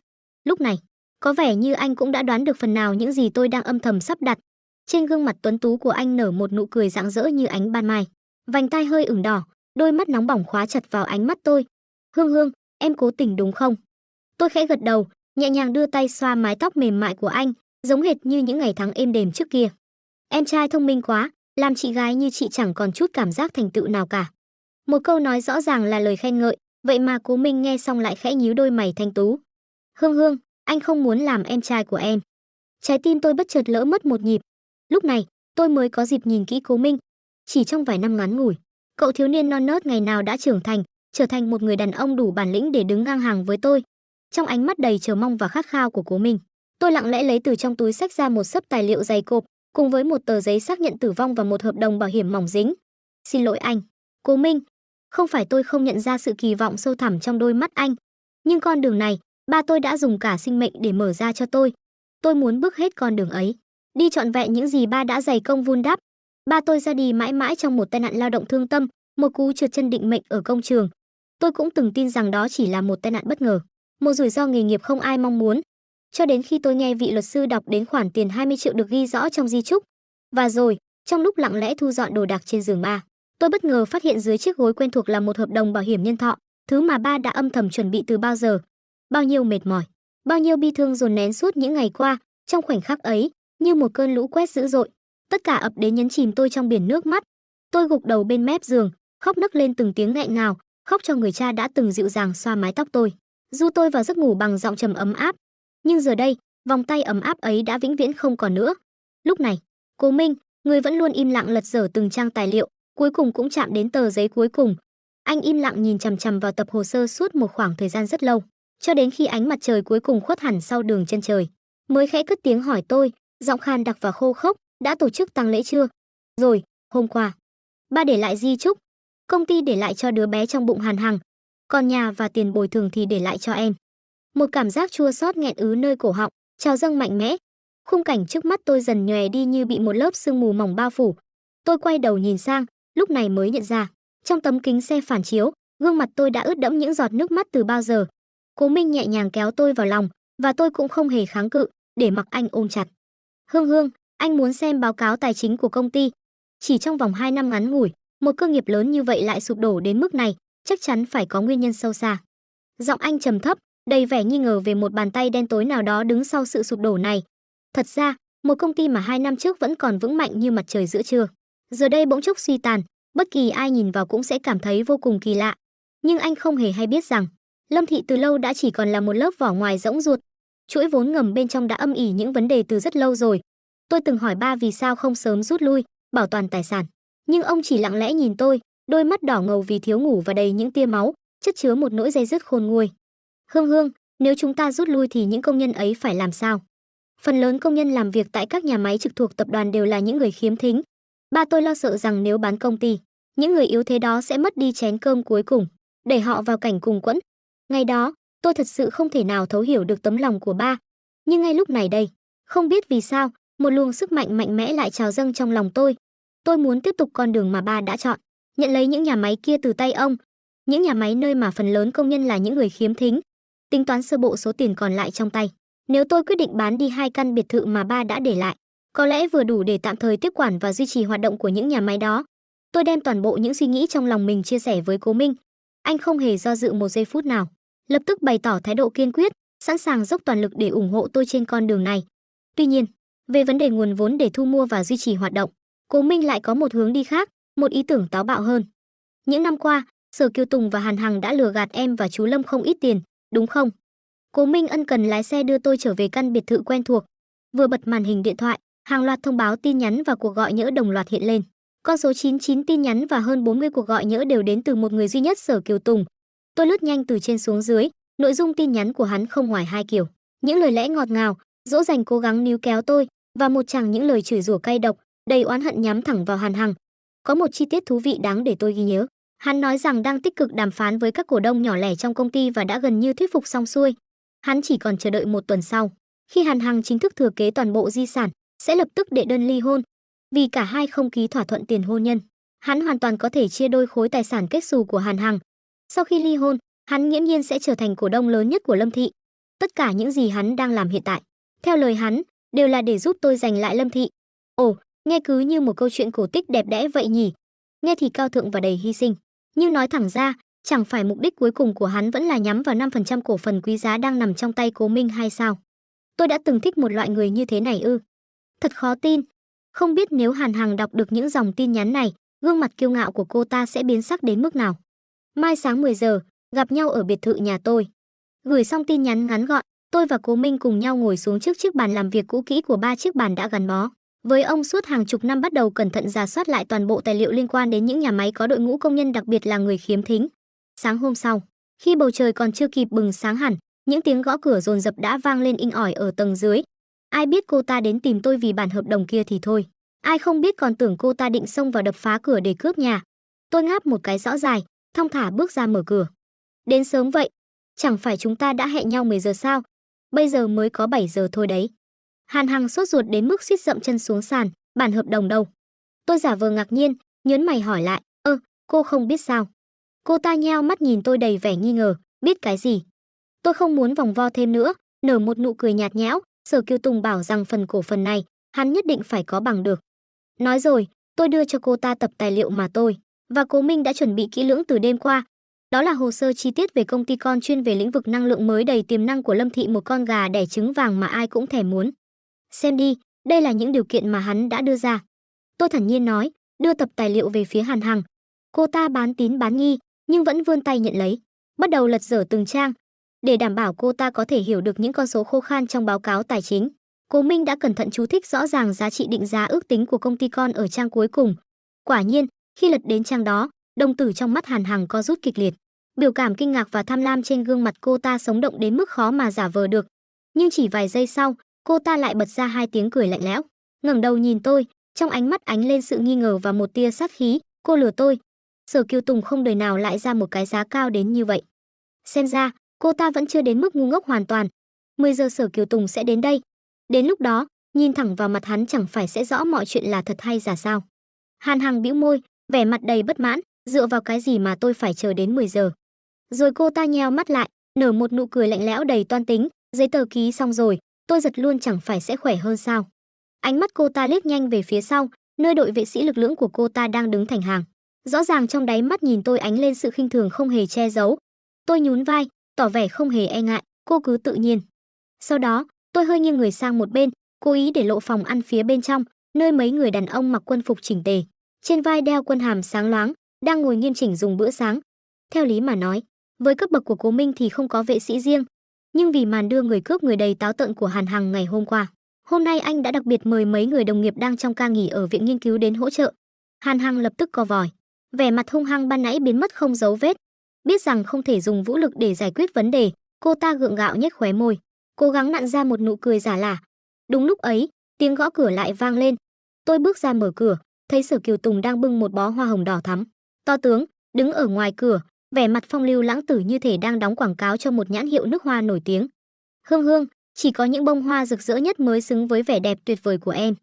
Lúc này, có vẻ như anh cũng đã đoán được phần nào những gì tôi đang âm thầm sắp đặt. Trên gương mặt tuấn tú của anh nở một nụ cười rạng rỡ như ánh ban mai, vành tai hơi ửng đỏ, đôi mắt nóng bỏng khóa chặt vào ánh mắt tôi. "Hương Hương, em cố tình đúng không?" Tôi khẽ gật đầu, nhẹ nhàng đưa tay xoa mái tóc mềm mại của anh, giống hệt như những ngày tháng êm đềm trước kia. "Em trai thông minh quá, làm chị gái như chị chẳng còn chút cảm giác thành tựu nào cả." Một câu nói rõ ràng là lời khen ngợi, vậy mà Cố Minh nghe xong lại khẽ nhíu đôi mày thanh tú. "Hương Hương, anh không muốn làm em trai của em." Trái tim tôi bất chợt lỡ mất một nhịp. Lúc này, tôi mới có dịp nhìn kỹ Cố Minh. Chỉ trong vài năm ngắn ngủi, cậu thiếu niên non nớt ngày nào đã trưởng thành, trở thành một người đàn ông đủ bản lĩnh để đứng ngang hàng với tôi. Trong ánh mắt đầy chờ mong và khát khao của Cố Minh, tôi lặng lẽ lấy từ trong túi xách ra một xấp tài liệu dày cộp, cùng với một tờ giấy xác nhận tử vong và một hợp đồng bảo hiểm mỏng dính. Xin lỗi anh, Cố Minh, không phải tôi không nhận ra sự kỳ vọng sâu thẳm trong đôi mắt anh, nhưng con đường này, ba tôi đã dùng cả sinh mệnh để mở ra cho tôi. Tôi muốn bước hết con đường ấy, đi trọn vẹn những gì ba đã dày công vun đắp. Ba tôi ra đi mãi mãi trong một tai nạn lao động thương tâm, một cú trượt chân định mệnh ở công trường. Tôi cũng từng tin rằng đó chỉ là một tai nạn bất ngờ, một rủi ro nghề nghiệp không ai mong muốn. Cho đến khi tôi nghe vị luật sư đọc đến khoản tiền 20 triệu được ghi rõ trong di chúc. Và rồi, trong lúc lặng lẽ thu dọn đồ đạc trên giường ba, tôi bất ngờ phát hiện dưới chiếc gối quen thuộc là một hợp đồng bảo hiểm nhân thọ, thứ mà ba đã âm thầm chuẩn bị từ bao giờ. Bao nhiêu mệt mỏi, bao nhiêu bi thương dồn nén suốt những ngày qua, trong khoảnh khắc ấy, như một cơn lũ quét dữ dội, tất cả ập đến nhấn chìm tôi trong biển nước mắt. Tôi gục đầu bên mép giường, khóc nấc lên từng tiếng nghẹn ngào, khóc cho người cha đã từng dịu dàng xoa mái tóc tôi, du tôi vào giấc ngủ bằng giọng trầm ấm áp. Nhưng giờ đây, vòng tay ấm áp ấy đã vĩnh viễn không còn nữa. Lúc này, Cố Minh, người vẫn luôn im lặng lật dở từng trang tài liệu, cuối cùng cũng chạm đến tờ giấy cuối cùng. Anh im lặng nhìn chằm chằm vào tập hồ sơ suốt một khoảng thời gian rất lâu, cho đến khi ánh mặt trời cuối cùng khuất hẳn sau đường chân trời, mới khẽ cất tiếng hỏi tôi, giọng khan đặc và khô khốc, đã tổ chức tang lễ chưa? Rồi, hôm qua. Ba để lại di chúc, công ty để lại cho đứa bé trong bụng Hàn Hằng, còn nhà và tiền bồi thường thì để lại cho em. Một cảm giác chua xót nghẹn ứ nơi cổ họng, trào dâng mạnh mẽ. Khung cảnh trước mắt tôi dần nhòe đi như bị một lớp sương mù mỏng bao phủ. Tôi quay đầu nhìn sang, lúc này mới nhận ra, trong tấm kính xe phản chiếu, gương mặt tôi đã ướt đẫm những giọt nước mắt từ bao giờ. Cố Minh nhẹ nhàng kéo tôi vào lòng, và tôi cũng không hề kháng cự, để mặc anh ôm chặt. Hương Hương, anh muốn xem báo cáo tài chính của công ty. Chỉ trong vòng 2 năm ngắn ngủi, một cơ nghiệp lớn như vậy lại sụp đổ đến mức này, chắc chắn phải có nguyên nhân sâu xa. Giọng anh trầm thấp, đầy vẻ nghi ngờ về một bàn tay đen tối nào đó đứng sau sự sụp đổ này. Thật ra, một công ty mà 2 năm trước vẫn còn vững mạnh như mặt trời giữa trưa, giờ đây bỗng chốc suy tàn, bất kỳ ai nhìn vào cũng sẽ cảm thấy vô cùng kỳ lạ. Nhưng anh không hề hay biết rằng, Lâm Thị từ lâu đã chỉ còn là một lớp vỏ ngoài rỗng ruột. Chuỗi vốn ngầm bên trong đã âm ỉ những vấn đề từ rất lâu rồi. Tôi từng hỏi ba vì sao không sớm rút lui, bảo toàn tài sản. Nhưng ông chỉ lặng lẽ nhìn tôi, đôi mắt đỏ ngầu vì thiếu ngủ và đầy những tia máu, chất chứa một nỗi day dứt khôn nguôi. Hương Hương, nếu chúng ta rút lui thì những công nhân ấy phải làm sao? Phần lớn công nhân làm việc tại các nhà máy trực thuộc tập đoàn đều là những người khiếm thính. Ba tôi lo sợ rằng nếu bán công ty, những người yếu thế đó sẽ mất đi chén cơm cuối cùng, đẩy họ vào cảnh cùng quẫn. Ngày đó, tôi thật sự không thể nào thấu hiểu được tấm lòng của ba. Nhưng ngay lúc này đây, không biết vì sao, một luồng sức mạnh mạnh mẽ lại trào dâng trong lòng tôi. Tôi muốn tiếp tục con đường mà ba đã chọn, nhận lấy những nhà máy kia từ tay ông. Những nhà máy nơi mà phần lớn công nhân là những người khiếm thính. Tính toán sơ bộ số tiền còn lại trong tay. Nếu tôi quyết định bán đi 2 căn biệt thự mà ba đã để lại, có lẽ vừa đủ để tạm thời tiếp quản và duy trì hoạt động của những nhà máy đó. Tôi đem toàn bộ những suy nghĩ trong lòng mình chia sẻ với Cố Minh. Anh không hề do dự một giây phút nào, lập tức bày tỏ thái độ kiên quyết, sẵn sàng dốc toàn lực để ủng hộ tôi trên con đường này. Tuy nhiên, về vấn đề nguồn vốn để thu mua và duy trì hoạt động, Cố Minh lại có một hướng đi khác, một ý tưởng táo bạo hơn. Những năm qua, Sở Kiều Tùng và Hàn Hằng đã lừa gạt em và chú Lâm không ít tiền, đúng không? Cố Minh ân cần lái xe đưa tôi trở về căn biệt thự quen thuộc. Vừa bật màn hình điện thoại, hàng loạt thông báo tin nhắn và cuộc gọi nhỡ đồng loạt hiện lên. Con số 99 tin nhắn và hơn 40 cuộc gọi nhỡ đều đến từ một người duy nhất, Sở Kiều Tùng. Tôi lướt nhanh từ trên xuống dưới, nội dung tin nhắn của hắn không ngoài hai kiểu: những lời lẽ ngọt ngào, dỗ dành cố gắng níu kéo tôi, và một tràng những lời chửi rủa cay độc, đầy oán hận nhắm thẳng vào Hàn Hằng. Có một chi tiết thú vị đáng để tôi ghi nhớ. Hắn nói rằng đang tích cực đàm phán với các cổ đông nhỏ lẻ trong công ty và đã gần như thuyết phục xong xuôi. Hắn chỉ còn chờ đợi 1 tuần sau, khi Hàn Hằng chính thức thừa kế toàn bộ di sản, sẽ lập tức đệ đơn ly hôn. Vì cả hai không ký thỏa thuận tiền hôn nhân, hắn hoàn toàn có thể chia đôi khối tài sản kết xù của Hàn Hằng. Sau khi ly hôn, hắn nghiễm nhiên sẽ trở thành cổ đông lớn nhất của Lâm Thị. Tất cả những gì hắn đang làm hiện tại, theo lời hắn, đều là để giúp tôi giành lại Lâm Thị. Ồ, nghe cứ như một câu chuyện cổ tích đẹp đẽ vậy nhỉ. Nghe thì cao thượng và đầy hy sinh, nhưng nói thẳng ra, chẳng phải mục đích cuối cùng của hắn vẫn là nhắm vào 5% cổ phần quý giá đang nằm trong tay Cố Minh hay sao? Tôi đã từng thích một loại người như thế này ư? Thật khó tin. Không biết nếu Hàn Hằng đọc được những dòng tin nhắn này, gương mặt kiêu ngạo của cô ta sẽ biến sắc đến mức nào. Mai sáng 10 giờ, gặp nhau ở biệt thự nhà tôi. Gửi xong tin nhắn ngắn gọn, tôi và Cố Minh cùng nhau ngồi xuống trước chiếc bàn làm việc cũ kỹ của 3 chiếc bàn đã gắn bó với ông suốt hàng chục năm, bắt đầu cẩn thận rà soát lại toàn bộ tài liệu liên quan đến những nhà máy có đội ngũ công nhân đặc biệt là người khiếm thính. Sáng hôm sau, khi bầu trời còn chưa kịp bừng sáng hẳn, những tiếng gõ cửa dồn dập đã vang lên inh ỏi ở tầng dưới. Ai biết cô ta đến tìm tôi vì bản hợp đồng kia thì thôi. Ai không biết còn tưởng cô ta định xông vào đập phá cửa để cướp nhà. Tôi ngáp một cái rõ dài, thong thả bước ra mở cửa. Đến sớm vậy, chẳng phải chúng ta đã hẹn nhau 10 giờ sao? Bây giờ mới có 7 giờ thôi đấy. Hàn Hằng sốt ruột đến mức suýt dậm chân xuống sàn. Bản hợp đồng đâu? Tôi giả vờ ngạc nhiên, nhớn mày hỏi lại, cô không biết sao? Cô ta nheo mắt nhìn tôi đầy vẻ nghi ngờ, biết cái gì? Tôi không muốn vòng vo thêm nữa, nở một nụ cười nhạt nhẽo. Sở Kiều Tùng bảo rằng phần cổ phần này, hắn nhất định phải có bằng được. Nói rồi, tôi đưa cho cô ta tập tài liệu mà tôi và Cố Minh đã chuẩn bị kỹ lưỡng từ đêm qua. Đó là hồ sơ chi tiết về công ty con chuyên về lĩnh vực năng lượng mới đầy tiềm năng của Lâm Thị, một con gà đẻ trứng vàng mà ai cũng thèm muốn. Xem đi, đây là những điều kiện mà hắn đã đưa ra. Tôi thản nhiên nói, đưa tập tài liệu về phía Hàn Hằng. Cô ta bán tín bán nghi, nhưng vẫn vươn tay nhận lấy, bắt đầu lật dở từng trang. Để đảm bảo cô ta có thể hiểu được những con số khô khan trong báo cáo tài chính, Cố Minh đã cẩn thận chú thích rõ ràng giá trị định giá ước tính của công ty con ở trang cuối cùng. Quả nhiên, khi lật đến trang đó, đồng tử trong mắt Hàn Hằng co rút kịch liệt. Biểu cảm kinh ngạc và tham lam trên gương mặt cô ta sống động đến mức khó mà giả vờ được. Nhưng chỉ vài giây sau, cô ta lại bật ra hai tiếng cười lạnh lẽo, ngẩng đầu nhìn tôi, trong ánh mắt ánh lên sự nghi ngờ và một tia sát khí. Cô lừa tôi. Sở Kiều Tùng không đời nào lại ra một cái giá cao đến như vậy. Xem ra, cô ta vẫn chưa đến mức ngu ngốc hoàn toàn. 10 giờ Sở Kiều Tùng sẽ đến đây. Đến lúc đó, nhìn thẳng vào mặt hắn chẳng phải sẽ rõ mọi chuyện là thật hay giả sao? Hàn Hằng bĩu môi, vẻ mặt đầy bất mãn, dựa vào cái gì mà tôi phải chờ đến 10 giờ? Rồi cô ta nheo mắt lại, nở một nụ cười lạnh lẽo đầy toan tính, giấy tờ ký xong rồi, tôi giật luôn chẳng phải sẽ khỏe hơn sao? Ánh mắt cô ta liếc nhanh về phía sau, nơi đội vệ sĩ lực lưỡng của cô ta đang đứng thành hàng. Rõ ràng trong đáy mắt nhìn tôi ánh lên sự khinh thường không hề che giấu. Tôi nhún vai, tỏ vẻ không hề e ngại, cô cứ tự nhiên. Sau đó, tôi hơi nghiêng người sang một bên, cố ý để lộ phòng ăn phía bên trong, nơi mấy người đàn ông mặc quân phục chỉnh tề, trên vai đeo quân hàm sáng loáng, đang ngồi nghiêm chỉnh dùng bữa sáng. Theo lý mà nói, với cấp bậc của Cố Minh thì không có vệ sĩ riêng, nhưng vì màn đưa người cướp người đầy táo tợn của Hàn Hằng ngày hôm qua, hôm nay anh đã đặc biệt mời mấy người đồng nghiệp đang trong ca nghỉ ở viện nghiên cứu đến hỗ trợ. Hàn Hằng lập tức co vòi, vẻ mặt hung hăng ban nãy biến mất không dấu vết. Biết rằng không thể dùng vũ lực để giải quyết vấn đề, cô ta gượng gạo nhếch khóe môi, cố gắng nặn ra một nụ cười giả lả. Đúng lúc ấy, tiếng gõ cửa lại vang lên. Tôi bước ra mở cửa, thấy Sở Kiều Tùng đang bưng một bó hoa hồng đỏ thắm, to tướng, đứng ở ngoài cửa, vẻ mặt phong lưu lãng tử như thể đang đóng quảng cáo cho một nhãn hiệu nước hoa nổi tiếng. Hương Hương, chỉ có những bông hoa rực rỡ nhất mới xứng với vẻ đẹp tuyệt vời của em.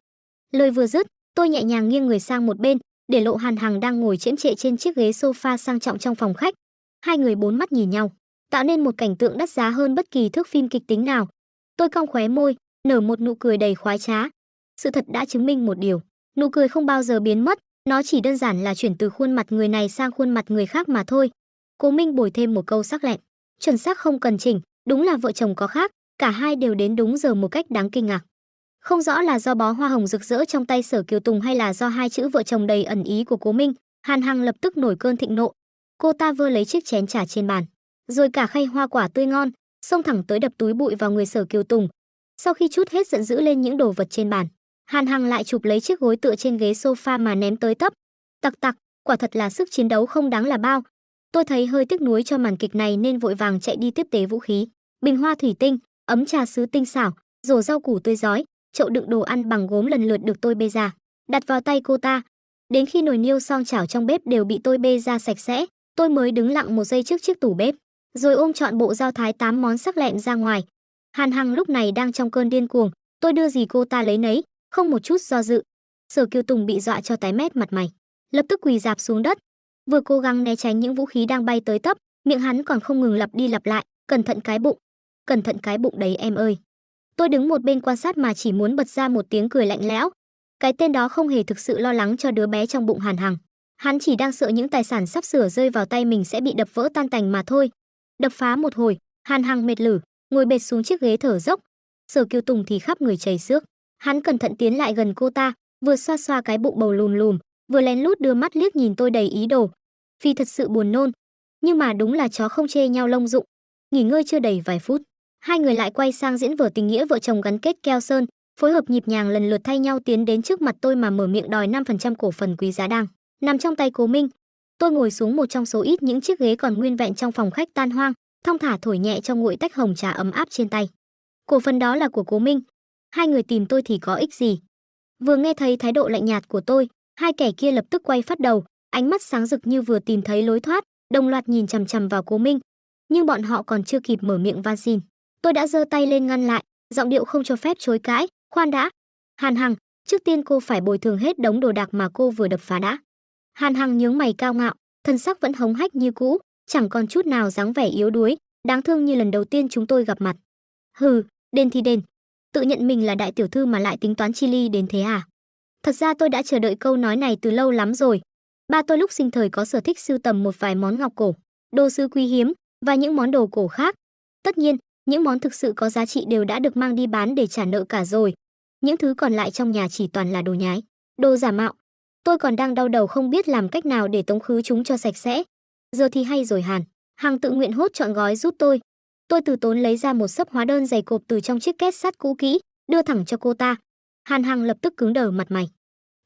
Lời vừa dứt, tôi nhẹ nhàng nghiêng người sang một bên, để lộ Hàn Hằng đang ngồi chễm chệ trên chiếc ghế sofa sang trọng trong phòng khách. Hai người bốn mắt nhìn nhau, tạo nên một cảnh tượng đắt giá hơn bất kỳ thước phim kịch tính nào. Tôi cong khóe môi, nở một nụ cười đầy khoái trá. Sự thật đã chứng minh một điều, nụ cười không bao giờ biến mất, nó chỉ đơn giản là chuyển từ khuôn mặt người này sang khuôn mặt người khác mà thôi. Cố Minh bồi thêm một câu sắc lẹm, chuẩn xác không cần chỉnh, đúng là vợ chồng có khác, cả hai đều đến đúng giờ một cách đáng kinh ngạc. Không rõ là do bó hoa hồng rực rỡ trong tay Sở Kiều Tùng hay là do hai chữ vợ chồng đầy ẩn ý của Cố Minh, Hàn Hằng lập tức nổi cơn thịnh nộ. Cô ta vơ lấy chiếc chén trà trên bàn, rồi cả khay hoa quả tươi ngon, xông thẳng tới đập túi bụi vào người Sở Kiều Tùng. Sau khi trút hết giận dữ lên những đồ vật trên bàn, Hàn Hằng lại chụp lấy chiếc gối tựa trên ghế sofa mà ném tới tấp. Tặc tặc, quả thật là sức chiến đấu không đáng là bao. Tôi thấy hơi tiếc nuối cho màn kịch này nên vội vàng chạy đi tiếp tế vũ khí. Bình hoa thủy tinh, ấm trà sứ tinh xảo, rổ rau củ tươi rói, chậu đựng đồ ăn bằng gốm lần lượt được tôi bê ra, đặt vào tay cô ta. Đến khi nồi niêu xoong chảo trong bếp đều bị tôi bê ra sạch sẽ, tôi mới đứng lặng một giây trước chiếc tủ bếp, rồi ôm trọn bộ dao thái 8 món sắc lẹm ra ngoài. Hàn Hằng lúc này đang trong cơn điên cuồng, tôi đưa gì cô ta lấy nấy, không một chút do dự. Sở Kiều Tùng bị dọa cho tái mét mặt mày, lập tức quỳ rạp xuống đất, vừa cố gắng né tránh những vũ khí đang bay tới tấp, miệng hắn còn không ngừng lặp đi lặp lại, cẩn thận cái bụng đấy em ơi. Tôi đứng một bên quan sát mà chỉ muốn bật ra một tiếng cười lạnh lẽo. Cái tên đó không hề thực sự lo lắng cho đứa bé trong bụng Hàn Hằng, hắn chỉ đang sợ những tài sản sắp sửa rơi vào tay mình sẽ bị đập vỡ tan tành mà thôi. Đập phá một hồi, Hàn Hằng mệt lử, ngồi bệt xuống chiếc ghế thở dốc. Sở Kiều Tùng thì khắp người chảy xước, hắn cẩn thận tiến lại gần cô ta, vừa xoa xoa cái bụng bầu lùm lùm, vừa lén lút đưa mắt liếc nhìn tôi đầy ý đồ. Phi thật sự buồn nôn, nhưng mà đúng là chó không chê nhau lông rụng. Nghỉ ngơi chưa đầy vài phút, hai người lại quay sang diễn vở tình nghĩa vợ chồng gắn kết keo sơn, phối hợp nhịp nhàng lần lượt thay nhau tiến đến trước mặt tôi mà mở miệng đòi 5% cổ phần quý giá đang nằm trong tay Cố Minh. Tôi ngồi xuống một trong số ít những chiếc ghế còn nguyên vẹn trong phòng khách tan hoang, thong thả thổi nhẹ trong nguội tách hồng trà ấm áp trên tay. Cổ phần đó là của Cố Minh. Hai người tìm tôi thì có ích gì? Vừa nghe thấy thái độ lạnh nhạt của tôi, hai kẻ kia lập tức quay phát đầu, ánh mắt sáng rực như vừa tìm thấy lối thoát, đồng loạt nhìn chằm chằm vào Cố Minh. Nhưng bọn họ còn chưa kịp mở miệng van xin, tôi đã giơ tay lên ngăn lại, giọng điệu không cho phép chối cãi. Khoan đã, Hàn Hằng, trước tiên cô phải bồi thường hết đống đồ đạc mà cô vừa đập phá đã. Hàn Hằng nhướng mày cao ngạo, thân sắc vẫn hống hách như cũ, chẳng còn chút nào dáng vẻ yếu đuối, đáng thương như lần đầu tiên chúng tôi gặp mặt. Hừ, đền thì đền, tự nhận mình là đại tiểu thư mà lại tính toán chi ly đến thế à? Thật ra tôi đã chờ đợi câu nói này từ lâu lắm rồi. Ba tôi lúc sinh thời có sở thích sưu tầm một vài món ngọc cổ, đồ sứ quý hiếm và những món đồ cổ khác. Tất nhiên, những món thực sự có giá trị đều đã được mang đi bán để trả nợ cả rồi. Những thứ còn lại trong nhà chỉ toàn là đồ nhái, đồ giả mạo. Tôi còn đang đau đầu không biết làm cách nào để tống khứ chúng cho sạch sẽ. Giờ thì hay rồi Hàn Hằng tự nguyện hốt trọn gói giúp tôi. Tôi từ tốn lấy ra một xấp hóa đơn dày cộp từ trong chiếc két sắt cũ kỹ, đưa thẳng cho cô ta. Hàn Hằng lập tức cứng đờ mặt mày.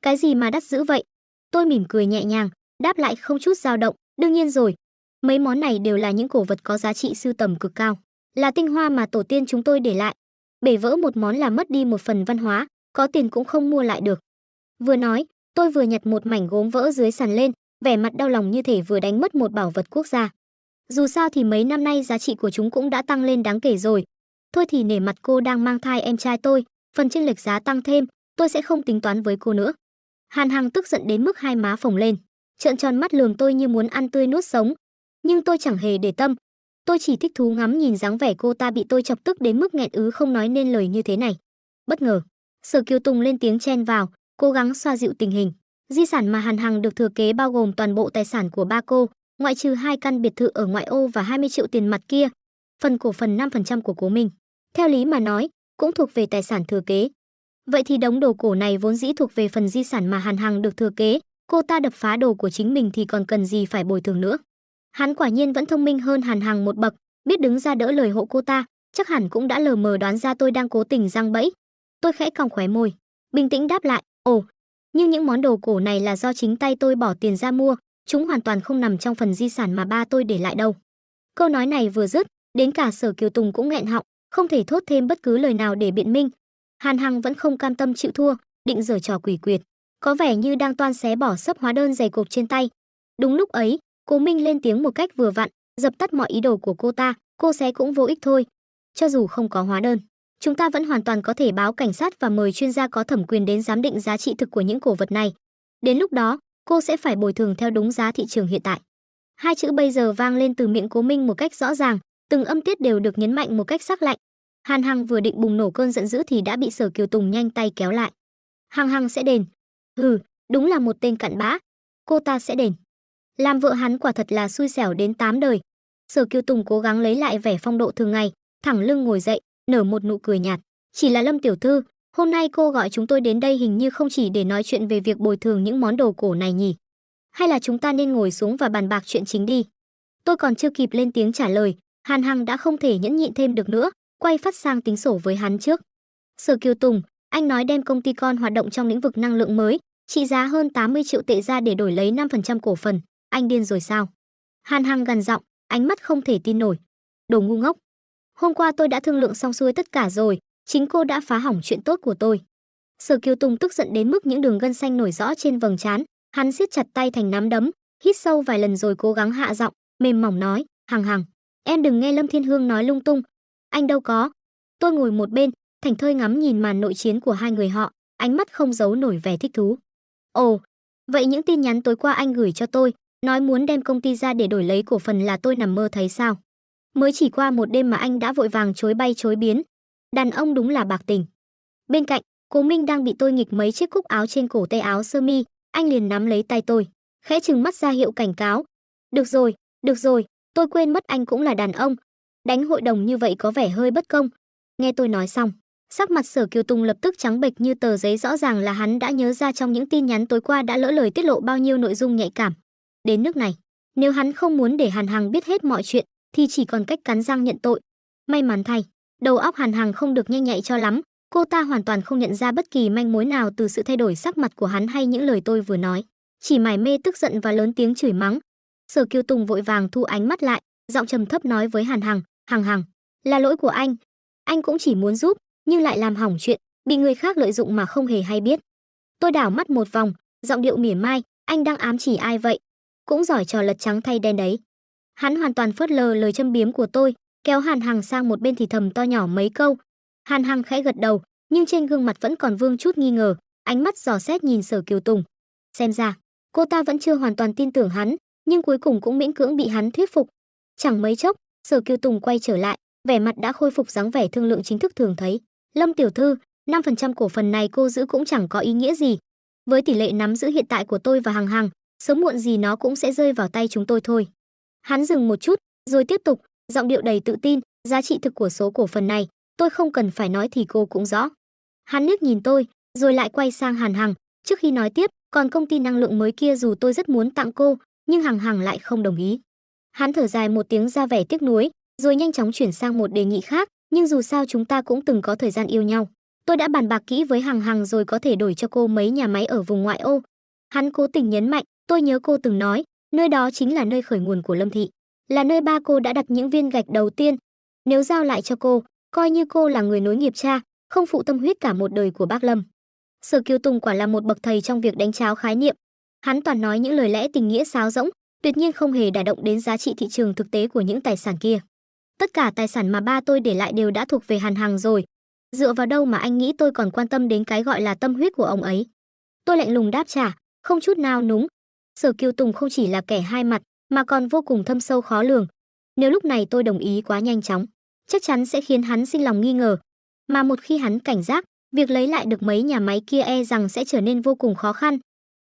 Cái gì mà đắt dữ vậy? Tôi mỉm cười nhẹ nhàng, đáp lại không chút dao động. Đương nhiên rồi, mấy món này đều là những cổ vật có giá trị sưu tầm cực cao, là tinh hoa mà tổ tiên chúng tôi để lại. Bể vỡ một món là mất đi một phần văn hóa, có tiền cũng không mua lại được. Vừa nói, tôi vừa nhặt một mảnh gốm vỡ dưới sàn lên, vẻ mặt đau lòng như thể vừa đánh mất một bảo vật quốc gia. Dù sao thì mấy năm nay giá trị của chúng cũng đã tăng lên đáng kể rồi. Thôi thì nể mặt cô đang mang thai em trai tôi, phần chênh lệch giá tăng thêm, tôi sẽ không tính toán với cô nữa. Hàn Hằng tức giận đến mức hai má phồng lên, trợn tròn mắt lườm tôi như muốn ăn tươi nuốt sống. Nhưng tôi chẳng hề để tâm. Tôi chỉ thích thú ngắm nhìn dáng vẻ cô ta bị tôi chọc tức đến mức nghẹn ứ không nói nên lời như thế này. Bất ngờ, Sở Kiều Tùng lên tiếng chen vào, cố gắng xoa dịu tình hình. Di sản mà Hàn Hằng được thừa kế bao gồm toàn bộ tài sản của ba cô, ngoại trừ 2 căn biệt thự ở ngoại ô và 20 triệu tiền mặt kia. Phần cổ phần 5% của Cố Minh, theo lý mà nói, cũng thuộc về tài sản thừa kế. Vậy thì đống đồ cổ này vốn dĩ thuộc về phần di sản mà Hàn Hằng được thừa kế, cô ta đập phá đồ của chính mình thì còn cần gì phải bồi thường nữa. Hắn quả nhiên vẫn thông minh hơn Hàn Hằng một bậc, biết đứng ra đỡ lời hộ cô ta, chắc hẳn cũng đã lờ mờ đoán ra tôi đang cố tình giăng bẫy. Tôi khẽ cong khóe môi, bình tĩnh đáp lại, "Ồ, nhưng những món đồ cổ này là do chính tay tôi bỏ tiền ra mua, chúng hoàn toàn không nằm trong phần di sản mà ba tôi để lại đâu." Câu nói này vừa dứt, đến cả Sở Kiều Tùng cũng nghẹn họng, không thể thốt thêm bất cứ lời nào để biện minh. Hàn Hằng vẫn không cam tâm chịu thua, định giở trò quỷ quyệt, có vẻ như đang toan xé bỏ xấp hóa đơn dày cộp trên tay. Đúng lúc ấy, Cố Minh lên tiếng một cách vừa vặn, dập tắt mọi ý đồ của cô ta, cô xé cũng vô ích thôi. Cho dù không có hóa đơn, chúng ta vẫn hoàn toàn có thể báo cảnh sát và mời chuyên gia có thẩm quyền đến giám định giá trị thực của những cổ vật này. Đến lúc đó, cô sẽ phải bồi thường theo đúng giá thị trường hiện tại. Hai chữ bây giờ vang lên từ miệng Cố Minh một cách rõ ràng, từng âm tiết đều được nhấn mạnh một cách sắc lạnh. Hàn Hằng vừa định bùng nổ cơn giận dữ thì đã bị Sở Kiều Tùng nhanh tay kéo lại. Hằng Hằng sẽ đền. Đúng là một tên cặn bã. Cô ta sẽ đền. Làm vợ hắn quả thật là xui xẻo đến 8 đời. Sở Kiều Tùng cố gắng lấy lại vẻ phong độ thường ngày, thẳng lưng ngồi dậy, nở một nụ cười nhạt. Chỉ là Lâm tiểu thư, hôm nay cô gọi chúng tôi đến đây hình như không chỉ để nói chuyện về việc bồi thường những món đồ cổ này nhỉ? Hay là chúng ta nên ngồi xuống và bàn bạc chuyện chính đi? Tôi còn chưa kịp lên tiếng trả lời, Hàn Hằng đã không thể nhẫn nhịn thêm được nữa, quay phát sang tính sổ với hắn trước. Sở Kiều Tùng, anh nói đem công ty con hoạt động trong lĩnh vực năng lượng mới, trị giá hơn 80 triệu tệ ra để đổi lấy 5% cổ phần, anh điên rồi sao? Hàn Hằng gằn giọng, ánh mắt không thể tin nổi. Đồ ngu ngốc. Hôm qua tôi đã thương lượng xong xuôi tất cả rồi, chính cô đã phá hỏng chuyện tốt của tôi. Sở Kiều Tùng tức giận đến mức những đường gân xanh nổi rõ trên vầng trán, hắn siết chặt tay thành nắm đấm, hít sâu vài lần rồi cố gắng hạ giọng, mềm mỏng nói, Hằng Hằng, em đừng nghe Lâm Thiên Hương nói lung tung. Anh đâu có. Tôi ngồi một bên, thảnh thơi ngắm nhìn màn nội chiến của hai người họ, ánh mắt không giấu nổi vẻ thích thú. Ồ, vậy những tin nhắn tối qua anh gửi cho tôi, nói muốn đem công ty ra để đổi lấy cổ phần là tôi nằm mơ thấy sao? Mới chỉ qua một đêm mà anh đã vội vàng chối bay chối biến. Đàn ông đúng là bạc tình. Bên cạnh, Cố Minh đang bị tôi nghịch mấy chiếc cúc áo trên cổ tay áo sơ mi, anh liền nắm lấy tay tôi, khẽ trừng mắt ra hiệu cảnh cáo. Được rồi, tôi quên mất anh cũng là đàn ông. Đánh hội đồng như vậy có vẻ hơi bất công. Nghe tôi nói xong, sắc mặt Sở Kiều Tùng lập tức trắng bệch như tờ giấy, rõ ràng là hắn đã nhớ ra trong những tin nhắn tối qua đã lỡ lời tiết lộ bao nhiêu nội dung nhạy cảm. Đến nước này, nếu hắn không muốn để Hàn Hằng biết hết mọi chuyện thì chỉ còn cách cắn răng nhận tội. May mắn thay, đầu óc Hàn Hằng không được nhanh nhạy cho lắm, cô ta hoàn toàn không nhận ra bất kỳ manh mối nào từ sự thay đổi sắc mặt của hắn hay những lời tôi vừa nói. chỉ mải mê tức giận và lớn tiếng chửi mắng. Sở Kiều Tùng vội vàng thu ánh mắt lại, giọng trầm thấp nói với Hàn Hằng, "Hằng Hằng, là lỗi của anh cũng chỉ muốn giúp, nhưng lại làm hỏng chuyện, bị người khác lợi dụng mà không hề hay biết." Tôi đảo mắt một vòng, giọng điệu mỉa mai, "Anh đang ám chỉ ai vậy? Cũng giỏi trò lật trắng thay đen đấy." Hắn hoàn toàn phớt lờ lời châm biếm của tôi, kéo Hàn Hằng sang một bên thì thầm to nhỏ mấy câu. Hàn Hằng khẽ gật đầu, nhưng trên gương mặt vẫn còn vương chút nghi ngờ, ánh mắt dò xét nhìn Sở Kiều Tùng. Xem ra, cô ta vẫn chưa hoàn toàn tin tưởng hắn, nhưng cuối cùng cũng miễn cưỡng bị hắn thuyết phục. Chẳng mấy chốc, Sở Kiều Tùng quay trở lại, vẻ mặt đã khôi phục dáng vẻ thương lượng chính thức thường thấy. "Lâm tiểu thư, 5% cổ phần này cô giữ cũng chẳng có ý nghĩa gì. Với tỷ lệ nắm giữ hiện tại của tôi và Hằng Hằng, sớm muộn gì nó cũng sẽ rơi vào tay chúng tôi thôi." Hắn dừng một chút, rồi tiếp tục, giọng điệu đầy tự tin, "Giá trị thực của số cổ phần này, tôi không cần phải nói thì cô cũng rõ." Hắn liếc nhìn tôi, rồi lại quay sang Hàn Hằng, trước khi nói tiếp, "Còn công ty năng lượng mới kia dù tôi rất muốn tặng cô, nhưng Hằng Hằng lại không đồng ý." Hắn thở dài một tiếng ra vẻ tiếc nuối, rồi nhanh chóng chuyển sang một đề nghị khác, "Nhưng dù sao chúng ta cũng từng có thời gian yêu nhau. Tôi đã bàn bạc kỹ với Hằng Hằng rồi, có thể đổi cho cô mấy nhà máy ở vùng ngoại ô." Hắn cố tình nhấn mạnh, "Tôi nhớ cô từng nói, nơi đó chính là nơi khởi nguồn của Lâm thị, là nơi ba cô đã đặt những viên gạch đầu tiên. Nếu giao lại cho cô, coi như cô là người nối nghiệp cha, không phụ tâm huyết cả một đời của bác Lâm." Sở Kiều Tùng quả là một bậc thầy trong việc đánh tráo khái niệm. Hắn toàn nói những lời lẽ tình nghĩa sáo rỗng, tuyệt nhiên không hề đả động đến giá trị thị trường thực tế của những tài sản kia. Tất cả tài sản mà ba tôi để lại đều đã thuộc về Hàn Hằng rồi. Dựa vào đâu mà anh nghĩ tôi còn quan tâm đến cái gọi là tâm huyết của ông ấy? Tôi lạnh lùng đáp trả, không chút nao núng. Sở Kiều Tùng không chỉ là kẻ hai mặt, mà còn vô cùng thâm sâu khó lường. Nếu lúc này tôi đồng ý quá nhanh chóng, chắc chắn sẽ khiến hắn sinh lòng nghi ngờ. Mà một khi hắn cảnh giác, việc lấy lại được mấy nhà máy kia e rằng sẽ trở nên vô cùng khó khăn.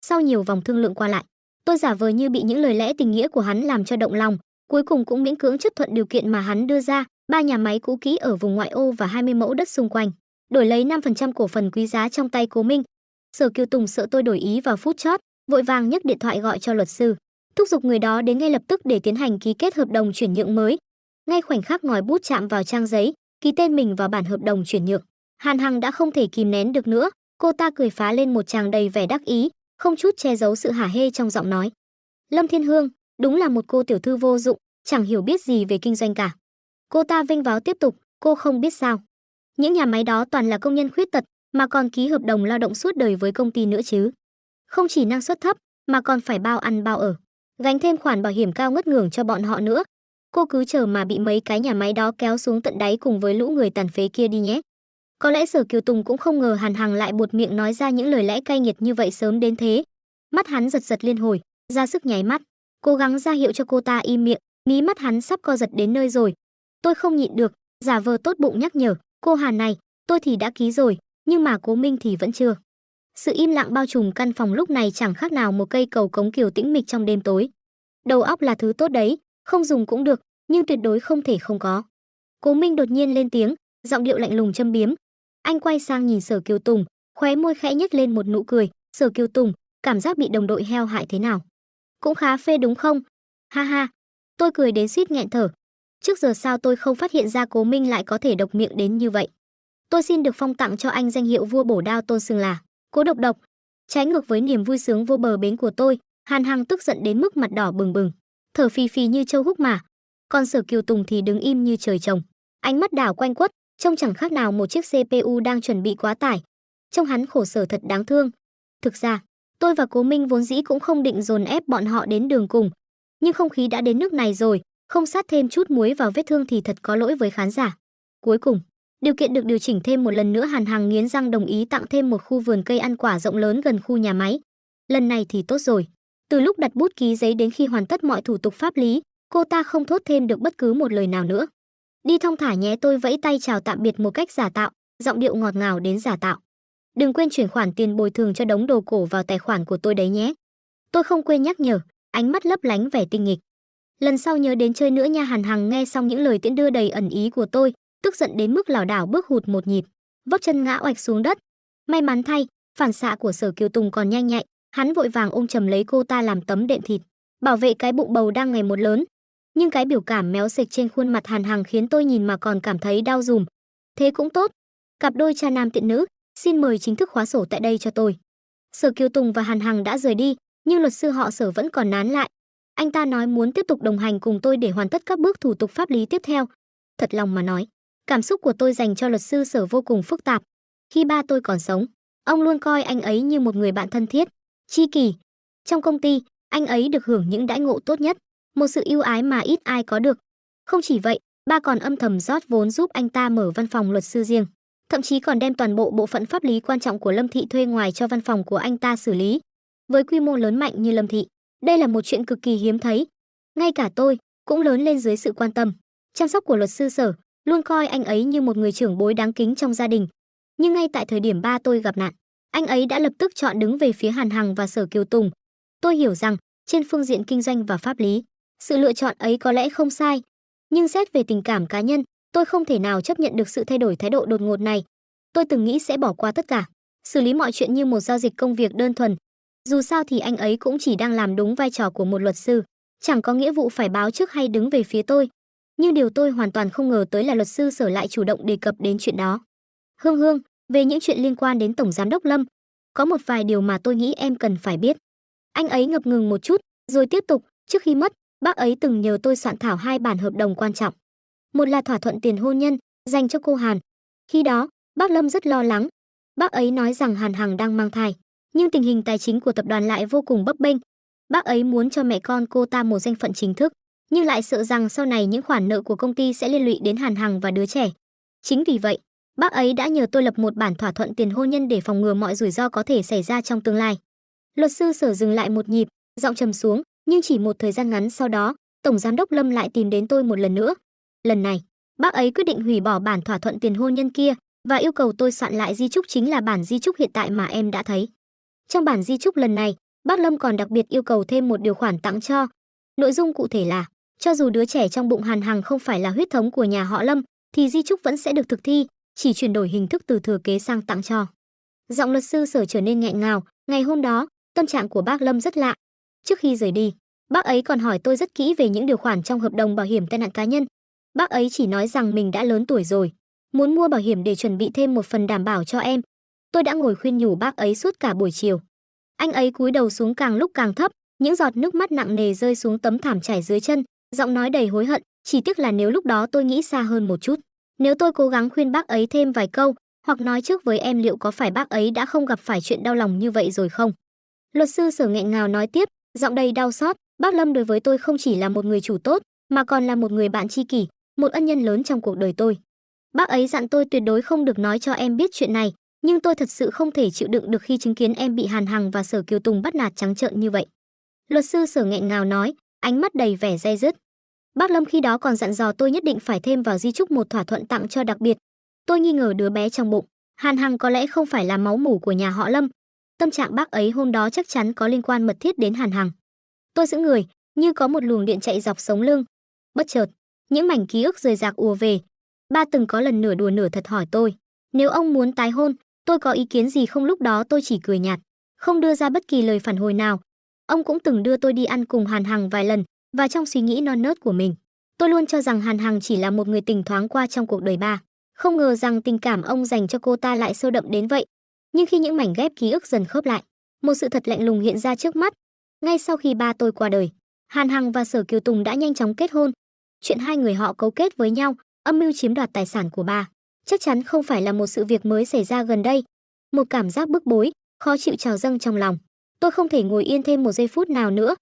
Sau nhiều vòng thương lượng qua lại, tôi giả vờ như bị những lời lẽ tình nghĩa của hắn làm cho động lòng, cuối cùng cũng miễn cưỡng chấp thuận điều kiện mà hắn đưa ra, 3 nhà máy cũ kỹ ở vùng ngoại ô và 20 mẫu đất xung quanh, đổi lấy 5% cổ phần quý giá trong tay Cố Minh. Sở Kiều Tùng sợ tôi đổi ý vào phút chót, vội vàng nhấc điện thoại gọi cho luật sư, thúc giục người đó đến ngay lập tức để tiến hành ký kết hợp đồng chuyển nhượng mới. Ngay khoảnh khắc ngòi bút chạm vào trang giấy, ký tên mình vào bản hợp đồng chuyển nhượng, Hàn Hằng đã không thể kìm nén được nữa, cô ta cười phá lên một tràng đầy vẻ đắc ý, không chút che giấu sự hả hê trong giọng nói. "Lâm Thiên Hương, đúng là một cô tiểu thư vô dụng, chẳng hiểu biết gì về kinh doanh cả." Cô ta vênh váo tiếp tục, "Cô không biết sao? Những nhà máy đó toàn là công nhân khuyết tật, mà còn ký hợp đồng lao động suốt đời với công ty nữa chứ. Không chỉ năng suất thấp, mà còn phải bao ăn bao ở, gánh thêm khoản bảo hiểm cao ngất ngưởng cho bọn họ nữa. Cô cứ chờ mà bị mấy cái nhà máy đó kéo xuống tận đáy cùng với lũ người tàn phế kia đi nhé." Có lẽ Sở Kiều Tùng cũng không ngờ Hàn Hằng lại buột miệng nói ra những lời lẽ cay nghiệt như vậy sớm đến thế. Mắt hắn giật giật liên hồi, ra sức nháy mắt, cố gắng ra hiệu cho cô ta im miệng, mí mắt hắn sắp co giật đến nơi rồi. Tôi không nhịn được, giả vờ tốt bụng nhắc nhở, "Cô Hàn này, tôi thì đã ký rồi, nhưng mà Cố Minh thì vẫn chưa." Sự im lặng bao trùm căn phòng lúc này chẳng khác nào một cây cầu cống kiều tĩnh mịch trong đêm tối. Đầu óc là thứ tốt đấy, không dùng cũng được, nhưng tuyệt đối không thể không có. Cố Minh đột nhiên lên tiếng, giọng điệu lạnh lùng châm biếm. Anh quay sang nhìn Sở Kiều Tùng, khóe môi khẽ nhếch lên một nụ cười. "Sở Kiều Tùng, cảm giác bị đồng đội heo hại thế nào? Cũng khá phê đúng không?" "Ha ha." Tôi cười đến suýt nghẹn thở. Trước giờ sao tôi không phát hiện ra Cố Minh lại có thể độc miệng đến như vậy. "Tôi xin được phong tặng cho anh danh hiệu vua bổ đao tôn xưng là Cố Độc Độc." Trái ngược với niềm vui sướng vô bờ bến của tôi, Hàn Hằng tức giận đến mức mặt đỏ bừng bừng, thở phì phì như trâu húc mà. Còn Sở Kiều Tùng thì đứng im như trời trồng, ánh mắt đảo quanh quất, trông chẳng khác nào một chiếc CPU đang chuẩn bị quá tải. Trông hắn khổ sở thật đáng thương. Thực ra, tôi và Cố Minh vốn dĩ cũng không định dồn ép bọn họ đến đường cùng, nhưng không khí đã đến nước này rồi, không sát thêm chút muối vào vết thương thì thật có lỗi với khán giả. Cuối cùng, điều kiện được điều chỉnh thêm một lần nữa, Hàn Hằng nghiến răng đồng ý tặng thêm một khu vườn cây ăn quả rộng lớn gần khu nhà máy. Lần này thì tốt rồi. Từ lúc đặt bút ký giấy đến khi hoàn tất mọi thủ tục pháp lý, cô ta không thốt thêm được bất cứ một lời nào nữa. "Đi thong thả nhé." Tôi vẫy tay chào tạm biệt một cách giả tạo, giọng điệu ngọt ngào đến giả tạo. "Đừng quên chuyển khoản tiền bồi thường cho đống đồ cổ vào tài khoản của tôi đấy nhé." Tôi không quên nhắc nhở, ánh mắt lấp lánh vẻ tinh nghịch. "Lần sau nhớ đến chơi nữa nha." Hàn Hằng nghe xong những lời tiễn đưa đầy ẩn ý của tôi, tức giận đến mức lảo đảo bước hụt một nhịp, vấp chân ngã oạch xuống đất. May mắn thay, phản xạ của Sở Kiều Tùng còn nhanh nhạy, hắn vội vàng ôm chầm lấy cô ta làm tấm đệm thịt, bảo vệ cái bụng bầu đang ngày một lớn. Nhưng cái biểu cảm méo xệch trên khuôn mặt Hàn Hằng khiến tôi nhìn mà còn cảm thấy đau dùm. Thế cũng tốt, cặp đôi cha nam tiện nữ, xin mời chính thức khóa sổ tại đây cho tôi. Sở Kiều Tùng và Hàn Hằng đã rời đi, nhưng luật sư họ Sở vẫn còn nán lại. Anh ta nói muốn tiếp tục đồng hành cùng tôi để hoàn tất các bước thủ tục pháp lý tiếp theo. Thật lòng mà nói, cảm xúc của tôi dành cho luật sư Sở vô cùng phức tạp. Khi ba tôi còn sống, ông luôn coi anh ấy như một người bạn thân thiết, tri kỷ. Trong công ty, anh ấy được hưởng những đãi ngộ tốt nhất, một sự ưu ái mà ít ai có được. Không chỉ vậy, ba còn âm thầm rót vốn giúp anh ta mở văn phòng luật sư riêng, thậm chí còn đem toàn bộ bộ phận pháp lý quan trọng của Lâm Thị thuê ngoài cho văn phòng của anh ta xử lý. Với quy mô lớn mạnh như Lâm Thị, đây là một chuyện cực kỳ hiếm thấy. Ngay cả tôi cũng lớn lên dưới sự quan tâm, chăm sóc của luật sư Sở, luôn coi anh ấy như một người trưởng bối đáng kính trong gia đình. Nhưng ngay tại thời điểm ba tôi gặp nạn, anh ấy đã lập tức chọn đứng về phía Hàn Hằng và Sở Kiều Tùng. Tôi hiểu rằng, trên phương diện kinh doanh và pháp lý, sự lựa chọn ấy có lẽ không sai, nhưng xét về tình cảm cá nhân, tôi không thể nào chấp nhận được sự thay đổi thái độ đột ngột này. Tôi từng nghĩ sẽ bỏ qua tất cả, xử lý mọi chuyện như một giao dịch công việc đơn thuần. Dù sao thì anh ấy cũng chỉ đang làm đúng vai trò của một luật sư, chẳng có nghĩa vụ phải báo trước hay đứng về phía tôi. Nhưng điều tôi hoàn toàn không ngờ tới là luật sư Sở lại chủ động đề cập đến chuyện đó. Hương Hương, về những chuyện liên quan đến Tổng Giám đốc Lâm, có một vài điều mà tôi nghĩ em cần phải biết. Anh ấy ngập ngừng một chút, rồi tiếp tục, trước khi mất, bác ấy từng nhờ tôi soạn thảo 2 bản hợp đồng quan trọng. Một là thỏa thuận tiền hôn nhân dành cho cô Hàn. Khi đó, bác Lâm rất lo lắng. Bác ấy nói rằng Hàn Hằng đang mang thai, nhưng tình hình tài chính của tập đoàn lại vô cùng bấp bênh. Bác ấy muốn cho mẹ con cô ta một danh phận chính thức, nhưng lại sợ rằng sau này những khoản nợ của công ty sẽ liên lụy đến Hàn Hằng và đứa trẻ. Chính vì vậy, bác ấy đã nhờ tôi lập một bản thỏa thuận tiền hôn nhân để phòng ngừa mọi rủi ro có thể xảy ra trong tương lai. Luật sư Sở dừng lại một nhịp, giọng trầm xuống, nhưng chỉ một thời gian ngắn sau đó, Tổng Giám đốc Lâm lại tìm đến tôi một lần nữa. Lần này, bác ấy quyết định hủy bỏ bản thỏa thuận tiền hôn nhân kia và yêu cầu tôi soạn lại di chúc, chính là bản di chúc hiện tại mà em đã thấy. Trong bản di chúc lần này, bác Lâm còn đặc biệt yêu cầu thêm một điều khoản tặng cho. Nội dung cụ thể là, cho dù đứa trẻ trong bụng Hàn Hằng không phải là huyết thống của nhà họ Lâm, thì di chúc vẫn sẽ được thực thi, chỉ chuyển đổi hình thức từ thừa kế sang tặng cho. Giọng luật sư Sở trở nên nghẹn ngào. Ngày hôm đó, tâm trạng của bác Lâm rất lạ. Trước khi rời đi, bác ấy còn hỏi tôi rất kỹ về những điều khoản trong hợp đồng bảo hiểm tai nạn cá nhân. Bác ấy chỉ nói rằng mình đã lớn tuổi rồi, muốn mua bảo hiểm để chuẩn bị thêm một phần đảm bảo cho em. Tôi đã ngồi khuyên nhủ bác ấy suốt cả buổi chiều. Anh ấy cúi đầu xuống càng lúc càng thấp, những giọt nước mắt nặng nề rơi xuống tấm thảm trải dưới chân, giọng nói đầy hối hận, chỉ tiếc là nếu lúc đó tôi nghĩ xa hơn một chút. Nếu tôi cố gắng khuyên bác ấy thêm vài câu, hoặc nói trước với em, liệu có phải bác ấy đã không gặp phải chuyện đau lòng như vậy rồi không? Luật sư Sở nghẹn ngào nói tiếp, giọng đầy đau xót, bác Lâm đối với tôi không chỉ là một người chủ tốt, mà còn là một người bạn tri kỷ, một ân nhân lớn trong cuộc đời tôi. Bác ấy dặn tôi tuyệt đối không được nói cho em biết chuyện này, nhưng tôi thật sự không thể chịu đựng được khi chứng kiến em bị Hàn Hằng và Sở Kiều Tùng bắt nạt trắng trợn như vậy. Luật sư Sở nghẹn ngào nói, ánh mắt đầy vẻ day dứt. Bác Lâm khi đó còn dặn dò tôi nhất định phải thêm vào di chúc một thỏa thuận tặng cho đặc biệt. Tôi nghi ngờ đứa bé trong bụng Hàn Hằng có lẽ không phải là máu mủ của nhà họ Lâm. Tâm trạng bác ấy hôm đó chắc chắn có liên quan mật thiết đến Hàn Hằng. Tôi sững người, như có một luồng điện chạy dọc sống lưng. Bất chợt, những mảnh ký ức rời rạc ùa về. Ba từng có lần nửa đùa nửa thật hỏi tôi, nếu ông muốn tái hôn, tôi có ý kiến gì không? Lúc đó tôi chỉ cười nhạt, không đưa ra bất kỳ lời phản hồi nào. Ông cũng từng đưa tôi đi ăn cùng Hàn Hằng vài lần, và trong suy nghĩ non nớt của mình, tôi luôn cho rằng Hàn Hằng chỉ là một người tình thoáng qua trong cuộc đời ba. Không ngờ rằng tình cảm ông dành cho cô ta lại sâu đậm đến vậy. Nhưng khi những mảnh ghép ký ức dần khớp lại, một sự thật lạnh lùng hiện ra trước mắt. Ngay sau khi ba tôi qua đời, Hàn Hằng và Sở Kiều Tùng đã nhanh chóng kết hôn. Chuyện hai người họ cấu kết với nhau, âm mưu chiếm đoạt tài sản của ba, chắc chắn không phải là một sự việc mới xảy ra gần đây. Một cảm giác bức bối, khó chịu trào dâng trong lòng. Tôi không thể ngồi yên thêm một giây phút nào nữa.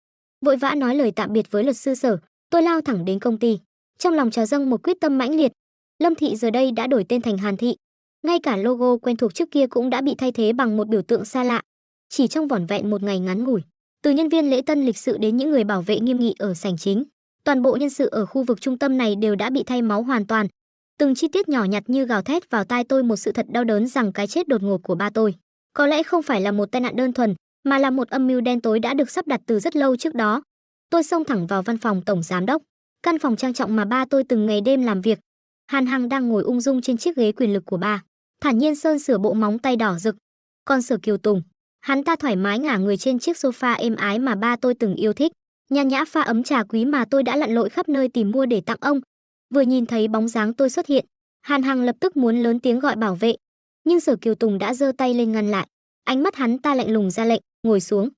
Vội vã nói lời tạm biệt với luật sư Sở, tôi lao thẳng đến công ty. Trong lòng trào dâng một quyết tâm mãnh liệt. Lâm Thị giờ đây đã đổi tên thành Hàn Thị. Ngay cả logo quen thuộc trước kia cũng đã bị thay thế bằng một biểu tượng xa lạ. Chỉ trong vỏn vẹn một ngày ngắn ngủi, từ nhân viên lễ tân lịch sự đến những người bảo vệ nghiêm nghị ở sảnh chính, toàn bộ nhân sự ở khu vực trung tâm này đều đã bị thay máu hoàn toàn. Từng chi tiết nhỏ nhặt như gào thét vào tai tôi một sự thật đau đớn rằng cái chết đột ngột của ba tôi có lẽ không phải là một tai nạn đơn thuần, mà là một âm mưu đen tối đã được sắp đặt từ rất lâu trước đó. Tôi xông thẳng vào văn phòng tổng giám đốc, căn phòng trang trọng mà ba tôi từng ngày đêm làm việc. Hàn Hằng đang ngồi ung dung trên chiếc ghế quyền lực của ba, thản nhiên sơn sửa bộ móng tay đỏ rực. Còn Sở Kiều Tùng, hắn ta thoải mái ngả người trên chiếc sofa êm ái mà ba tôi từng yêu thích, nhàn nhã pha ấm trà quý mà tôi đã lặn lội khắp nơi tìm mua để tặng ông. Vừa nhìn thấy bóng dáng tôi xuất hiện, Hàn Hằng lập tức muốn lớn tiếng gọi bảo vệ, nhưng Sở Kiều Tùng đã giơ tay lên ngăn lại. Ánh mắt hắn ta lạnh lùng ra lệnh, ngồi xuống.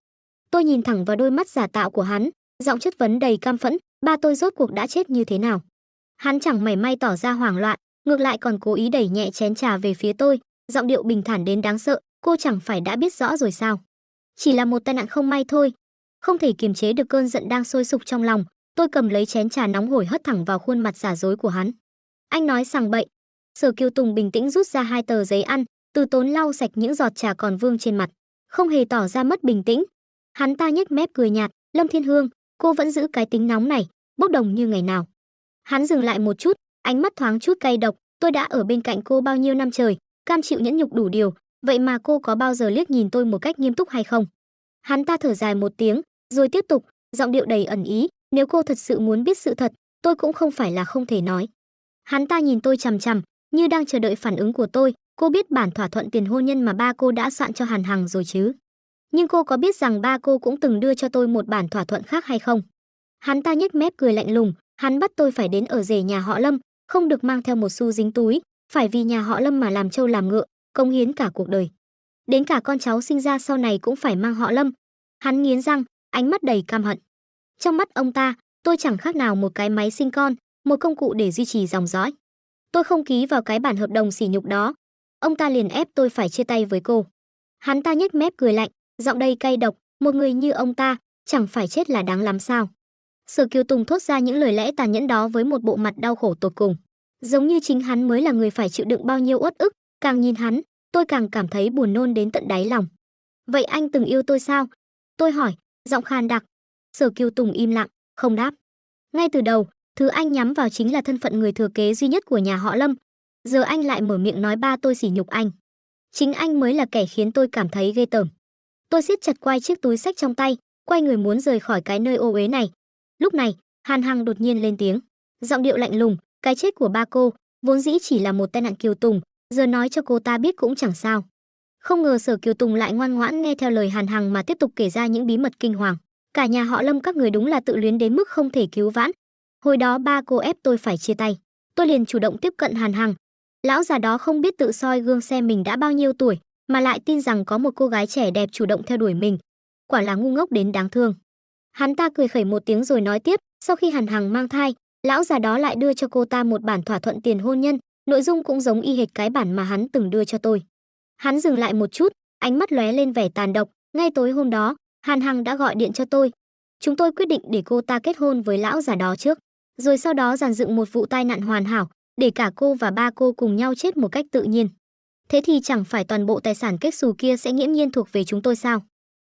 Tôi nhìn thẳng vào đôi mắt giả tạo của hắn, giọng chất vấn đầy căm phẫn, ba tôi rốt cuộc đã chết như thế nào? Hắn chẳng mảy may tỏ ra hoảng loạn, ngược lại còn cố ý đẩy nhẹ chén trà về phía tôi, giọng điệu bình thản đến đáng sợ, cô chẳng phải đã biết rõ rồi sao? Chỉ là một tai nạn không may thôi. Không thể kiềm chế được cơn giận đang sôi sục trong lòng, tôi cầm lấy chén trà nóng hổi hất thẳng vào khuôn mặt giả dối của hắn. Anh nói sằng bậy. Sở Kiều Tùng bình tĩnh rút ra 2 tờ giấy ăn, từ tốn lau sạch những giọt trà còn vương trên mặt, không hề tỏ ra mất bình tĩnh. Hắn ta nhếch mép cười nhạt, Lâm Thiên Hương, cô vẫn giữ cái tính nóng này, bốc đồng như ngày nào. Hắn dừng lại một chút, ánh mắt thoáng chút cay độc, tôi đã ở bên cạnh cô bao nhiêu năm trời, cam chịu nhẫn nhục đủ điều, vậy mà cô có bao giờ liếc nhìn tôi một cách nghiêm túc hay không? Hắn ta thở dài một tiếng, rồi tiếp tục, giọng điệu đầy ẩn ý, nếu cô thật sự muốn biết sự thật, tôi cũng không phải là không thể nói. Hắn ta nhìn tôi chằm chằm, như đang chờ đợi phản ứng của tôi, cô biết bản thỏa thuận tiền hôn nhân mà ba cô đã soạn cho Hàn Hằng rồi chứ? Nhưng cô có biết rằng ba cô cũng từng đưa cho tôi một bản thỏa thuận khác hay không? Hắn ta nhếch mép cười lạnh lùng, hắn bắt tôi phải đến ở rể nhà họ Lâm, không được mang theo một xu dính túi, phải vì nhà họ Lâm mà làm trâu làm ngựa, cống hiến cả cuộc đời. Đến cả con cháu sinh ra sau này cũng phải mang họ Lâm. Hắn nghiến răng, ánh mắt đầy căm hận. Trong mắt ông ta, tôi chẳng khác nào một cái máy sinh con, một công cụ để duy trì dòng dõi. Tôi không ký vào cái bản hợp đồng sỉ nhục đó. Ông ta liền ép tôi phải chia tay với cô. Hắn ta nhếch mép cười lạnh, giọng đầy cay độc, một người như ông ta, chẳng phải chết là đáng lắm sao? Sở Kiều Tùng thốt ra những lời lẽ tàn nhẫn đó với một bộ mặt đau khổ tột cùng, giống như chính hắn mới là người phải chịu đựng bao nhiêu uất ức. Càng nhìn hắn, tôi càng cảm thấy buồn nôn đến tận đáy lòng. Vậy anh từng yêu tôi sao? Tôi hỏi, giọng khan đặc. Sở Kiều Tùng im lặng, không đáp. Ngay từ đầu, thứ anh nhắm vào chính là thân phận người thừa kế duy nhất của nhà họ Lâm. Giờ anh lại mở miệng nói ba tôi sỉ nhục anh. Chính anh mới là kẻ khiến tôi cảm thấy ghê tởm. Tôi siết chặt quai chiếc túi xách trong tay, quay người muốn rời khỏi cái nơi ô uế này. Lúc này, Hàn Hằng đột nhiên lên tiếng, giọng điệu lạnh lùng, cái chết của ba cô vốn dĩ chỉ là một tai nạn. Kiều Tùng, giờ nói cho cô ta biết cũng chẳng sao. Không ngờ Sở Kiều Tùng lại ngoan ngoãn nghe theo lời Hàn Hằng mà tiếp tục kể ra những bí mật kinh hoàng. Cả nhà họ Lâm các người đúng là tự luyến đến mức không thể cứu vãn. Hồi đó ba cô ép tôi phải chia tay, tôi liền chủ động tiếp cận Hàn Hằng. Lão già đó không biết tự soi gương xem mình đã bao nhiêu tuổi, mà lại tin rằng có một cô gái trẻ đẹp chủ động theo đuổi mình. Quả là ngu ngốc đến đáng thương. Hắn ta cười khẩy một tiếng rồi nói tiếp, sau khi Hàn Hằng mang thai, lão già đó lại đưa cho cô ta một bản thỏa thuận tiền hôn nhân, nội dung cũng giống y hệt cái bản mà hắn từng đưa cho tôi. Hắn dừng lại một chút, ánh mắt lóe lên vẻ tàn độc, ngay tối hôm đó, Hàn Hằng đã gọi điện cho tôi. Chúng tôi quyết định để cô ta kết hôn với lão già đó trước, rồi sau đó dàn dựng một vụ tai nạn hoàn hảo, để cả cô và ba cô cùng nhau chết một cách tự nhiên. Thế thì chẳng phải toàn bộ tài sản kết xù kia sẽ nghiễm nhiên thuộc về chúng tôi sao?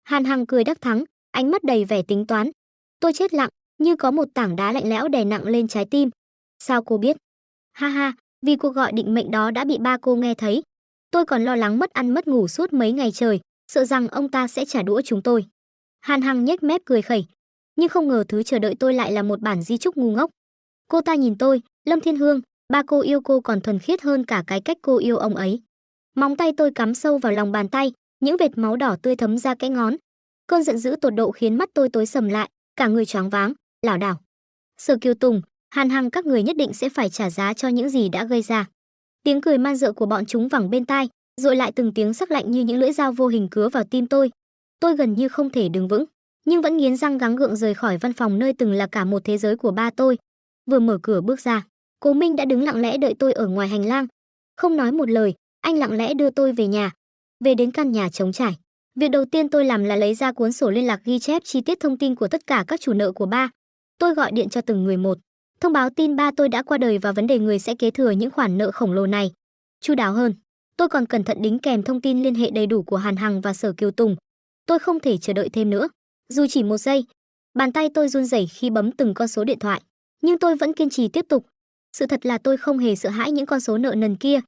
Hàn Hằng cười đắc thắng, ánh mắt đầy vẻ tính toán. Tôi chết lặng, như có một tảng đá lạnh lẽo đè nặng lên trái tim. Sao cô biết? Ha ha, vì cuộc gọi định mệnh đó đã bị ba cô nghe thấy. Tôi còn lo lắng mất ăn mất ngủ suốt mấy ngày trời, sợ rằng ông ta sẽ trả đũa chúng tôi. Hàn Hằng nhếch mép cười khẩy, nhưng không ngờ thứ chờ đợi tôi lại là một bản di chúc ngu ngốc. Cô ta nhìn tôi, Lâm Thiên Hương, ba cô yêu cô còn thuần khiết hơn cả cái cách cô yêu ông ấy. Móng tay tôi cắm sâu vào lòng bàn tay, những vệt máu đỏ tươi thấm ra kẽ ngón. Cơn giận dữ tột độ khiến mắt tôi tối sầm lại, cả người choáng váng, lảo đảo. Sở Kiều Tùng, Hàn Hằng các người nhất định sẽ phải trả giá cho những gì đã gây ra. Tiếng cười man dợ của bọn chúng vẳng bên tai, rồi lại từng tiếng sắc lạnh như những lưỡi dao vô hình cứa vào tim tôi. Tôi gần như không thể đứng vững, nhưng vẫn nghiến răng gắng gượng rời khỏi văn phòng nơi từng là cả một thế giới của ba tôi. Vừa mở cửa bước ra, Cố Minh đã đứng lặng lẽ đợi tôi ở ngoài hành lang. Không nói một lời, anh lặng lẽ đưa tôi về nhà. Về đến căn nhà trống trải, việc đầu tiên tôi làm là lấy ra cuốn sổ liên lạc ghi chép chi tiết thông tin của tất cả các chủ nợ của ba. Tôi gọi điện cho từng người một, thông báo tin ba tôi đã qua đời và vấn đề người sẽ kế thừa những khoản nợ khổng lồ này. Chu đáo hơn, tôi còn cẩn thận đính kèm thông tin liên hệ đầy đủ của Hàn Hằng và Sở Kiều Tùng. Tôi không thể chờ đợi thêm nữa. Dù chỉ một giây, bàn tay tôi run rẩy khi bấm từng con số điện thoại, nhưng tôi vẫn kiên trì tiếp tục. Sự thật là tôi không hề sợ hãi những con số nợ nần kia.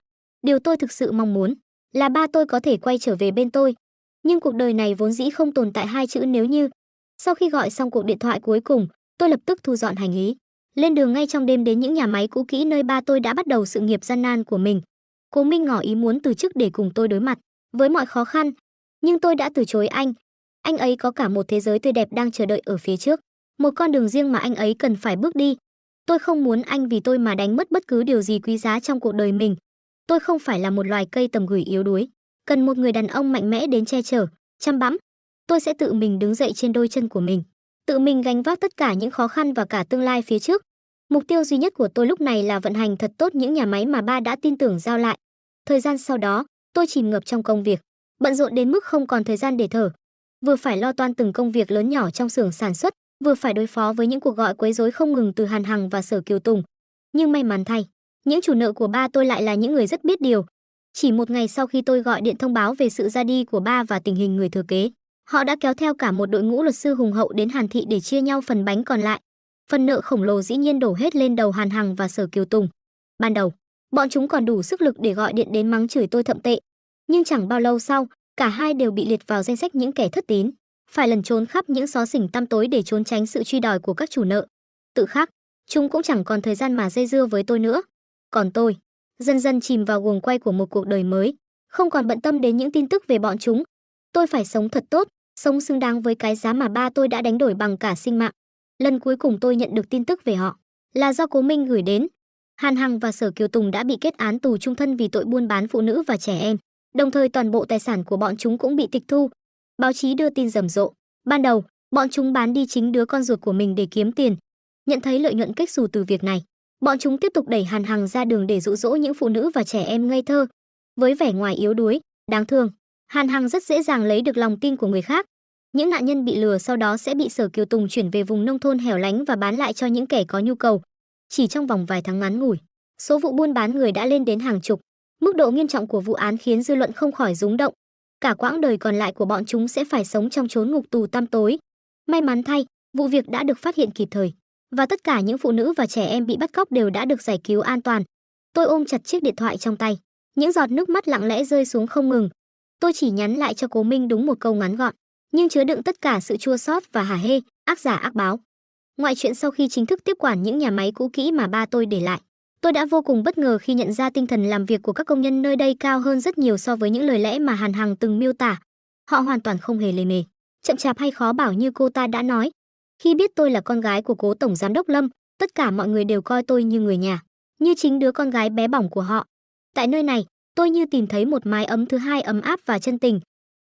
Điều tôi thực sự mong muốn là ba tôi có thể quay trở về bên tôi. Nhưng cuộc đời này vốn dĩ không tồn tại hai chữ nếu như. Sau khi gọi xong cuộc điện thoại cuối cùng, tôi lập tức thu dọn hành lý, lên đường ngay trong đêm đến những nhà máy cũ kỹ nơi ba tôi đã bắt đầu sự nghiệp gian nan của mình. Cố Minh ngỏ ý muốn từ chức để cùng tôi đối mặt với mọi khó khăn, nhưng tôi đã từ chối anh. Anh ấy có cả một thế giới tươi đẹp đang chờ đợi ở phía trước, một con đường riêng mà anh ấy cần phải bước đi. Tôi không muốn anh vì tôi mà đánh mất bất cứ điều gì quý giá trong cuộc đời mình. Tôi không phải là một loài cây tầm gửi yếu đuối, cần một người đàn ông mạnh mẽ đến che chở, chăm bẵm. tôi sẽ tự mình đứng dậy trên đôi chân của mình, tự mình gánh vác tất cả những khó khăn và cả tương lai phía trước. Mục tiêu duy nhất của tôi lúc này là vận hành thật tốt những nhà máy mà ba đã tin tưởng giao lại. Thời gian sau đó, tôi chìm ngập trong công việc, bận rộn đến mức không còn thời gian để thở. Vừa phải lo toan từng công việc lớn nhỏ trong xưởng sản xuất, vừa phải đối phó với những cuộc gọi quấy rối không ngừng từ Hàn Hằng và Sở Kiều Tùng. Nhưng may mắn thay, những chủ nợ của ba tôi lại là những người rất biết điều. Chỉ một ngày sau khi tôi gọi điện thông báo về sự ra đi của ba và tình hình người thừa kế, họ đã kéo theo cả một đội ngũ luật sư hùng hậu đến Hàn Thị để chia nhau phần bánh còn lại. Phần nợ khổng lồ dĩ nhiên đổ hết lên đầu Hàn Hằng và Sở Kiều Tùng. Ban đầu, bọn chúng còn đủ sức lực để gọi điện đến mắng chửi tôi thậm tệ, nhưng chẳng bao lâu sau, cả hai đều bị liệt vào danh sách những kẻ thất tín, phải lẩn trốn khắp những xó xỉnh tăm tối để trốn tránh sự truy đòi của các chủ nợ. Tự khắc, chúng cũng chẳng còn thời gian mà dây dưa với tôi nữa. Còn tôi, dần dần chìm vào guồng quay của một cuộc đời mới, không còn bận tâm đến những tin tức về bọn chúng. Tôi phải sống thật tốt, sống xứng đáng với cái giá mà ba tôi đã đánh đổi bằng cả sinh mạng. Lần cuối cùng tôi nhận được tin tức về họ là do Cố Minh gửi đến. Hàn Hằng và Sở Kiều Tùng đã bị kết án tù chung thân vì tội buôn bán phụ nữ và trẻ em. Đồng thời toàn bộ tài sản của bọn chúng cũng bị tịch thu. Báo chí đưa tin rầm rộ. Ban đầu, bọn chúng bán đi chính đứa con ruột của mình để kiếm tiền. Nhận thấy lợi nhuận kết xù từ việc này, bọn chúng tiếp tục đẩy Hàn Hằng ra đường để dụ dỗ những phụ nữ và trẻ em ngây thơ. Với vẻ ngoài yếu đuối, đáng thương, Hàn Hằng rất dễ dàng lấy được lòng tin của người khác. Những nạn nhân bị lừa sau đó sẽ bị Sở Kiều Tùng chuyển về vùng nông thôn hẻo lánh và bán lại cho những kẻ có nhu cầu. Chỉ trong vòng vài tháng ngắn ngủi, số vụ buôn bán người đã lên đến hàng chục. Mức độ nghiêm trọng của vụ án khiến dư luận không khỏi rúng động. Cả quãng đời còn lại của bọn chúng sẽ phải sống trong chốn ngục tù tăm tối. May mắn thay, vụ việc đã được phát hiện kịp thời, và tất cả những phụ nữ và trẻ em bị bắt cóc đều đã được giải cứu an toàn. Tôi ôm chặt chiếc điện thoại trong tay, những giọt nước mắt lặng lẽ rơi xuống không ngừng. Tôi chỉ nhắn lại cho Cố Minh đúng một câu ngắn gọn, nhưng chứa đựng tất cả sự chua xót và hả hê, ác giả ác báo. Ngoại chuyện sau khi chính thức tiếp quản những nhà máy cũ kỹ mà ba tôi để lại, tôi đã vô cùng bất ngờ khi nhận ra tinh thần làm việc của các công nhân nơi đây cao hơn rất nhiều so với những lời lẽ mà Hàn Hằng từng miêu tả. Họ hoàn toàn không hề lề mề, chậm chạp hay khó bảo như cô ta đã nói. Khi biết tôi là con gái của Cố tổng giám đốc Lâm, tất cả mọi người đều coi tôi như người nhà, như chính đứa con gái bé bỏng của họ. Tại nơi này, tôi như tìm thấy một mái ấm thứ hai ấm áp và chân tình.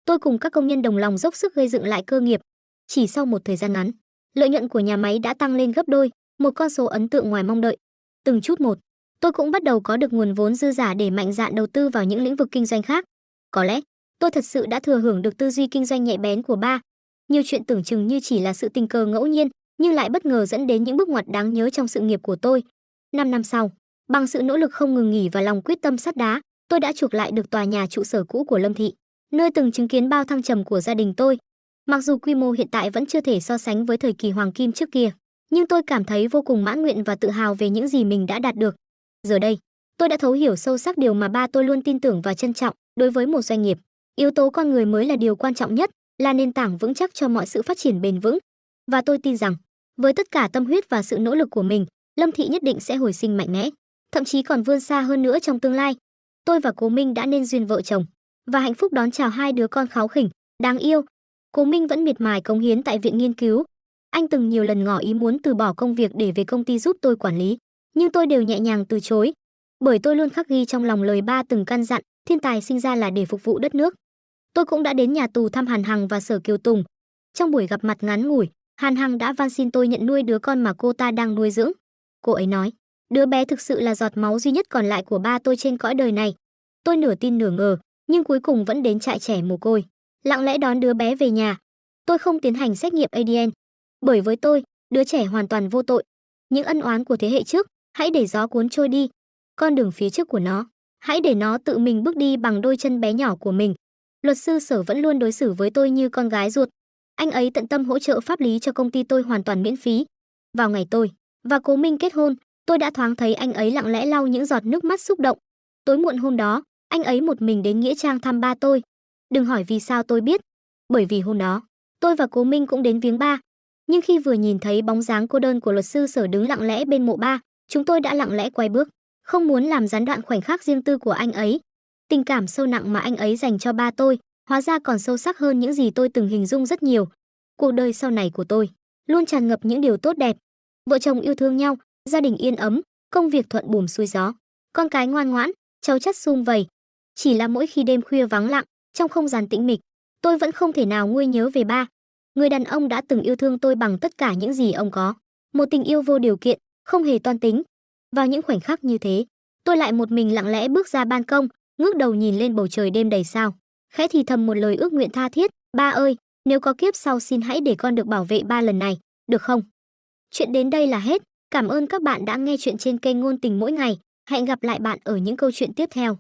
Tôi cùng các công nhân đồng lòng dốc sức gây dựng lại cơ nghiệp. Chỉ sau một thời gian ngắn, lợi nhuận của nhà máy đã tăng lên gấp đôi, một con số ấn tượng ngoài mong đợi. Từng chút một, tôi cũng bắt đầu có được nguồn vốn dư giả để mạnh dạn đầu tư vào những lĩnh vực kinh doanh khác. Có lẽ, tôi thật sự đã thừa hưởng được tư duy kinh doanh nhạy bén của ba. Nhiều chuyện tưởng chừng như chỉ là sự tình cờ ngẫu nhiên, nhưng lại bất ngờ dẫn đến những bước ngoặt đáng nhớ trong sự nghiệp của tôi. 5 năm sau, bằng sự nỗ lực không ngừng nghỉ và lòng quyết tâm sắt đá, tôi đã chuộc lại được tòa nhà trụ sở cũ của Lâm Thị, nơi từng chứng kiến bao thăng trầm của gia đình tôi. Mặc dù quy mô hiện tại vẫn chưa thể so sánh với thời kỳ hoàng kim trước kia, nhưng tôi cảm thấy vô cùng mãn nguyện và tự hào về những gì mình đã đạt được. Giờ đây, tôi đã thấu hiểu sâu sắc điều mà ba tôi luôn tin tưởng và trân trọng, đối với một doanh nghiệp, yếu tố con người mới là điều quan trọng nhất, là nền tảng vững chắc cho mọi sự phát triển bền vững. Và tôi tin rằng, với tất cả tâm huyết và sự nỗ lực của mình, Lâm Thị nhất định sẽ hồi sinh mạnh mẽ, thậm chí còn vươn xa hơn nữa trong tương lai. Tôi và Cố Minh đã nên duyên vợ chồng và hạnh phúc đón chào hai đứa con kháu khỉnh, đáng yêu. Cố Minh vẫn miệt mài cống hiến tại viện nghiên cứu. Anh từng nhiều lần ngỏ ý muốn từ bỏ công việc để về công ty giúp tôi quản lý, nhưng tôi đều nhẹ nhàng từ chối, bởi tôi luôn khắc ghi trong lòng lời ba từng căn dặn, thiên tài sinh ra là để phục vụ đất nước. Tôi cũng đã đến nhà tù thăm Hàn Hằng và Sở Kiều Tùng. Trong buổi gặp mặt ngắn ngủi, Hàn Hằng đã van xin tôi nhận nuôi đứa con mà cô ta đang nuôi dưỡng. Cô ấy nói, đứa bé thực sự là giọt máu duy nhất còn lại của ba tôi trên cõi đời này. Tôi nửa tin nửa ngờ, nhưng cuối cùng vẫn đến trại trẻ mồ côi, lặng lẽ đón đứa bé về nhà. Tôi không tiến hành xét nghiệm ADN, bởi với tôi, đứa trẻ hoàn toàn vô tội. Những ân oán của thế hệ trước, hãy để gió cuốn trôi đi. Con đường phía trước của nó, hãy để nó tự mình bước đi bằng đôi chân bé nhỏ của mình. Luật sư Sở vẫn luôn đối xử với tôi như con gái ruột. Anh ấy tận tâm hỗ trợ pháp lý cho công ty tôi hoàn toàn miễn phí. Vào ngày tôi và Cố Minh kết hôn, tôi đã thoáng thấy anh ấy lặng lẽ lau những giọt nước mắt xúc động. Tối muộn hôm đó, anh ấy một mình đến nghĩa trang thăm ba tôi. Đừng hỏi vì sao tôi biết, bởi vì hôm đó, tôi và Cố Minh cũng đến viếng ba. Nhưng khi vừa nhìn thấy bóng dáng cô đơn của luật sư Sở đứng lặng lẽ bên mộ ba, chúng tôi đã lặng lẽ quay bước, không muốn làm gián đoạn khoảnh khắc riêng tư của anh ấy. Tình cảm sâu nặng mà anh ấy dành cho ba tôi, hóa ra còn sâu sắc hơn những gì tôi từng hình dung rất nhiều. Cuộc đời sau này của tôi luôn tràn ngập những điều tốt đẹp. Vợ chồng yêu thương nhau, gia đình yên ấm, công việc thuận buồm xuôi gió, con cái ngoan ngoãn, cháu chắt sum vầy. Chỉ là mỗi khi đêm khuya vắng lặng, trong không gian tĩnh mịch, tôi vẫn không thể nào nguôi nhớ về ba. Người đàn ông đã từng yêu thương tôi bằng tất cả những gì ông có. Một tình yêu vô điều kiện, không hề toan tính. Vào những khoảnh khắc như thế, tôi lại một mình lặng lẽ bước ra ban công, ngước đầu nhìn lên bầu trời đêm đầy sao. Khẽ thì thầm một lời ước nguyện tha thiết, ba ơi, nếu có kiếp sau xin hãy để con được bảo vệ ba lần này, được không? Chuyện đến đây là hết. Cảm ơn các bạn đã nghe chuyện trên kênh Ngôn Tình Mỗi Ngày. Hẹn gặp lại bạn ở những câu chuyện tiếp theo.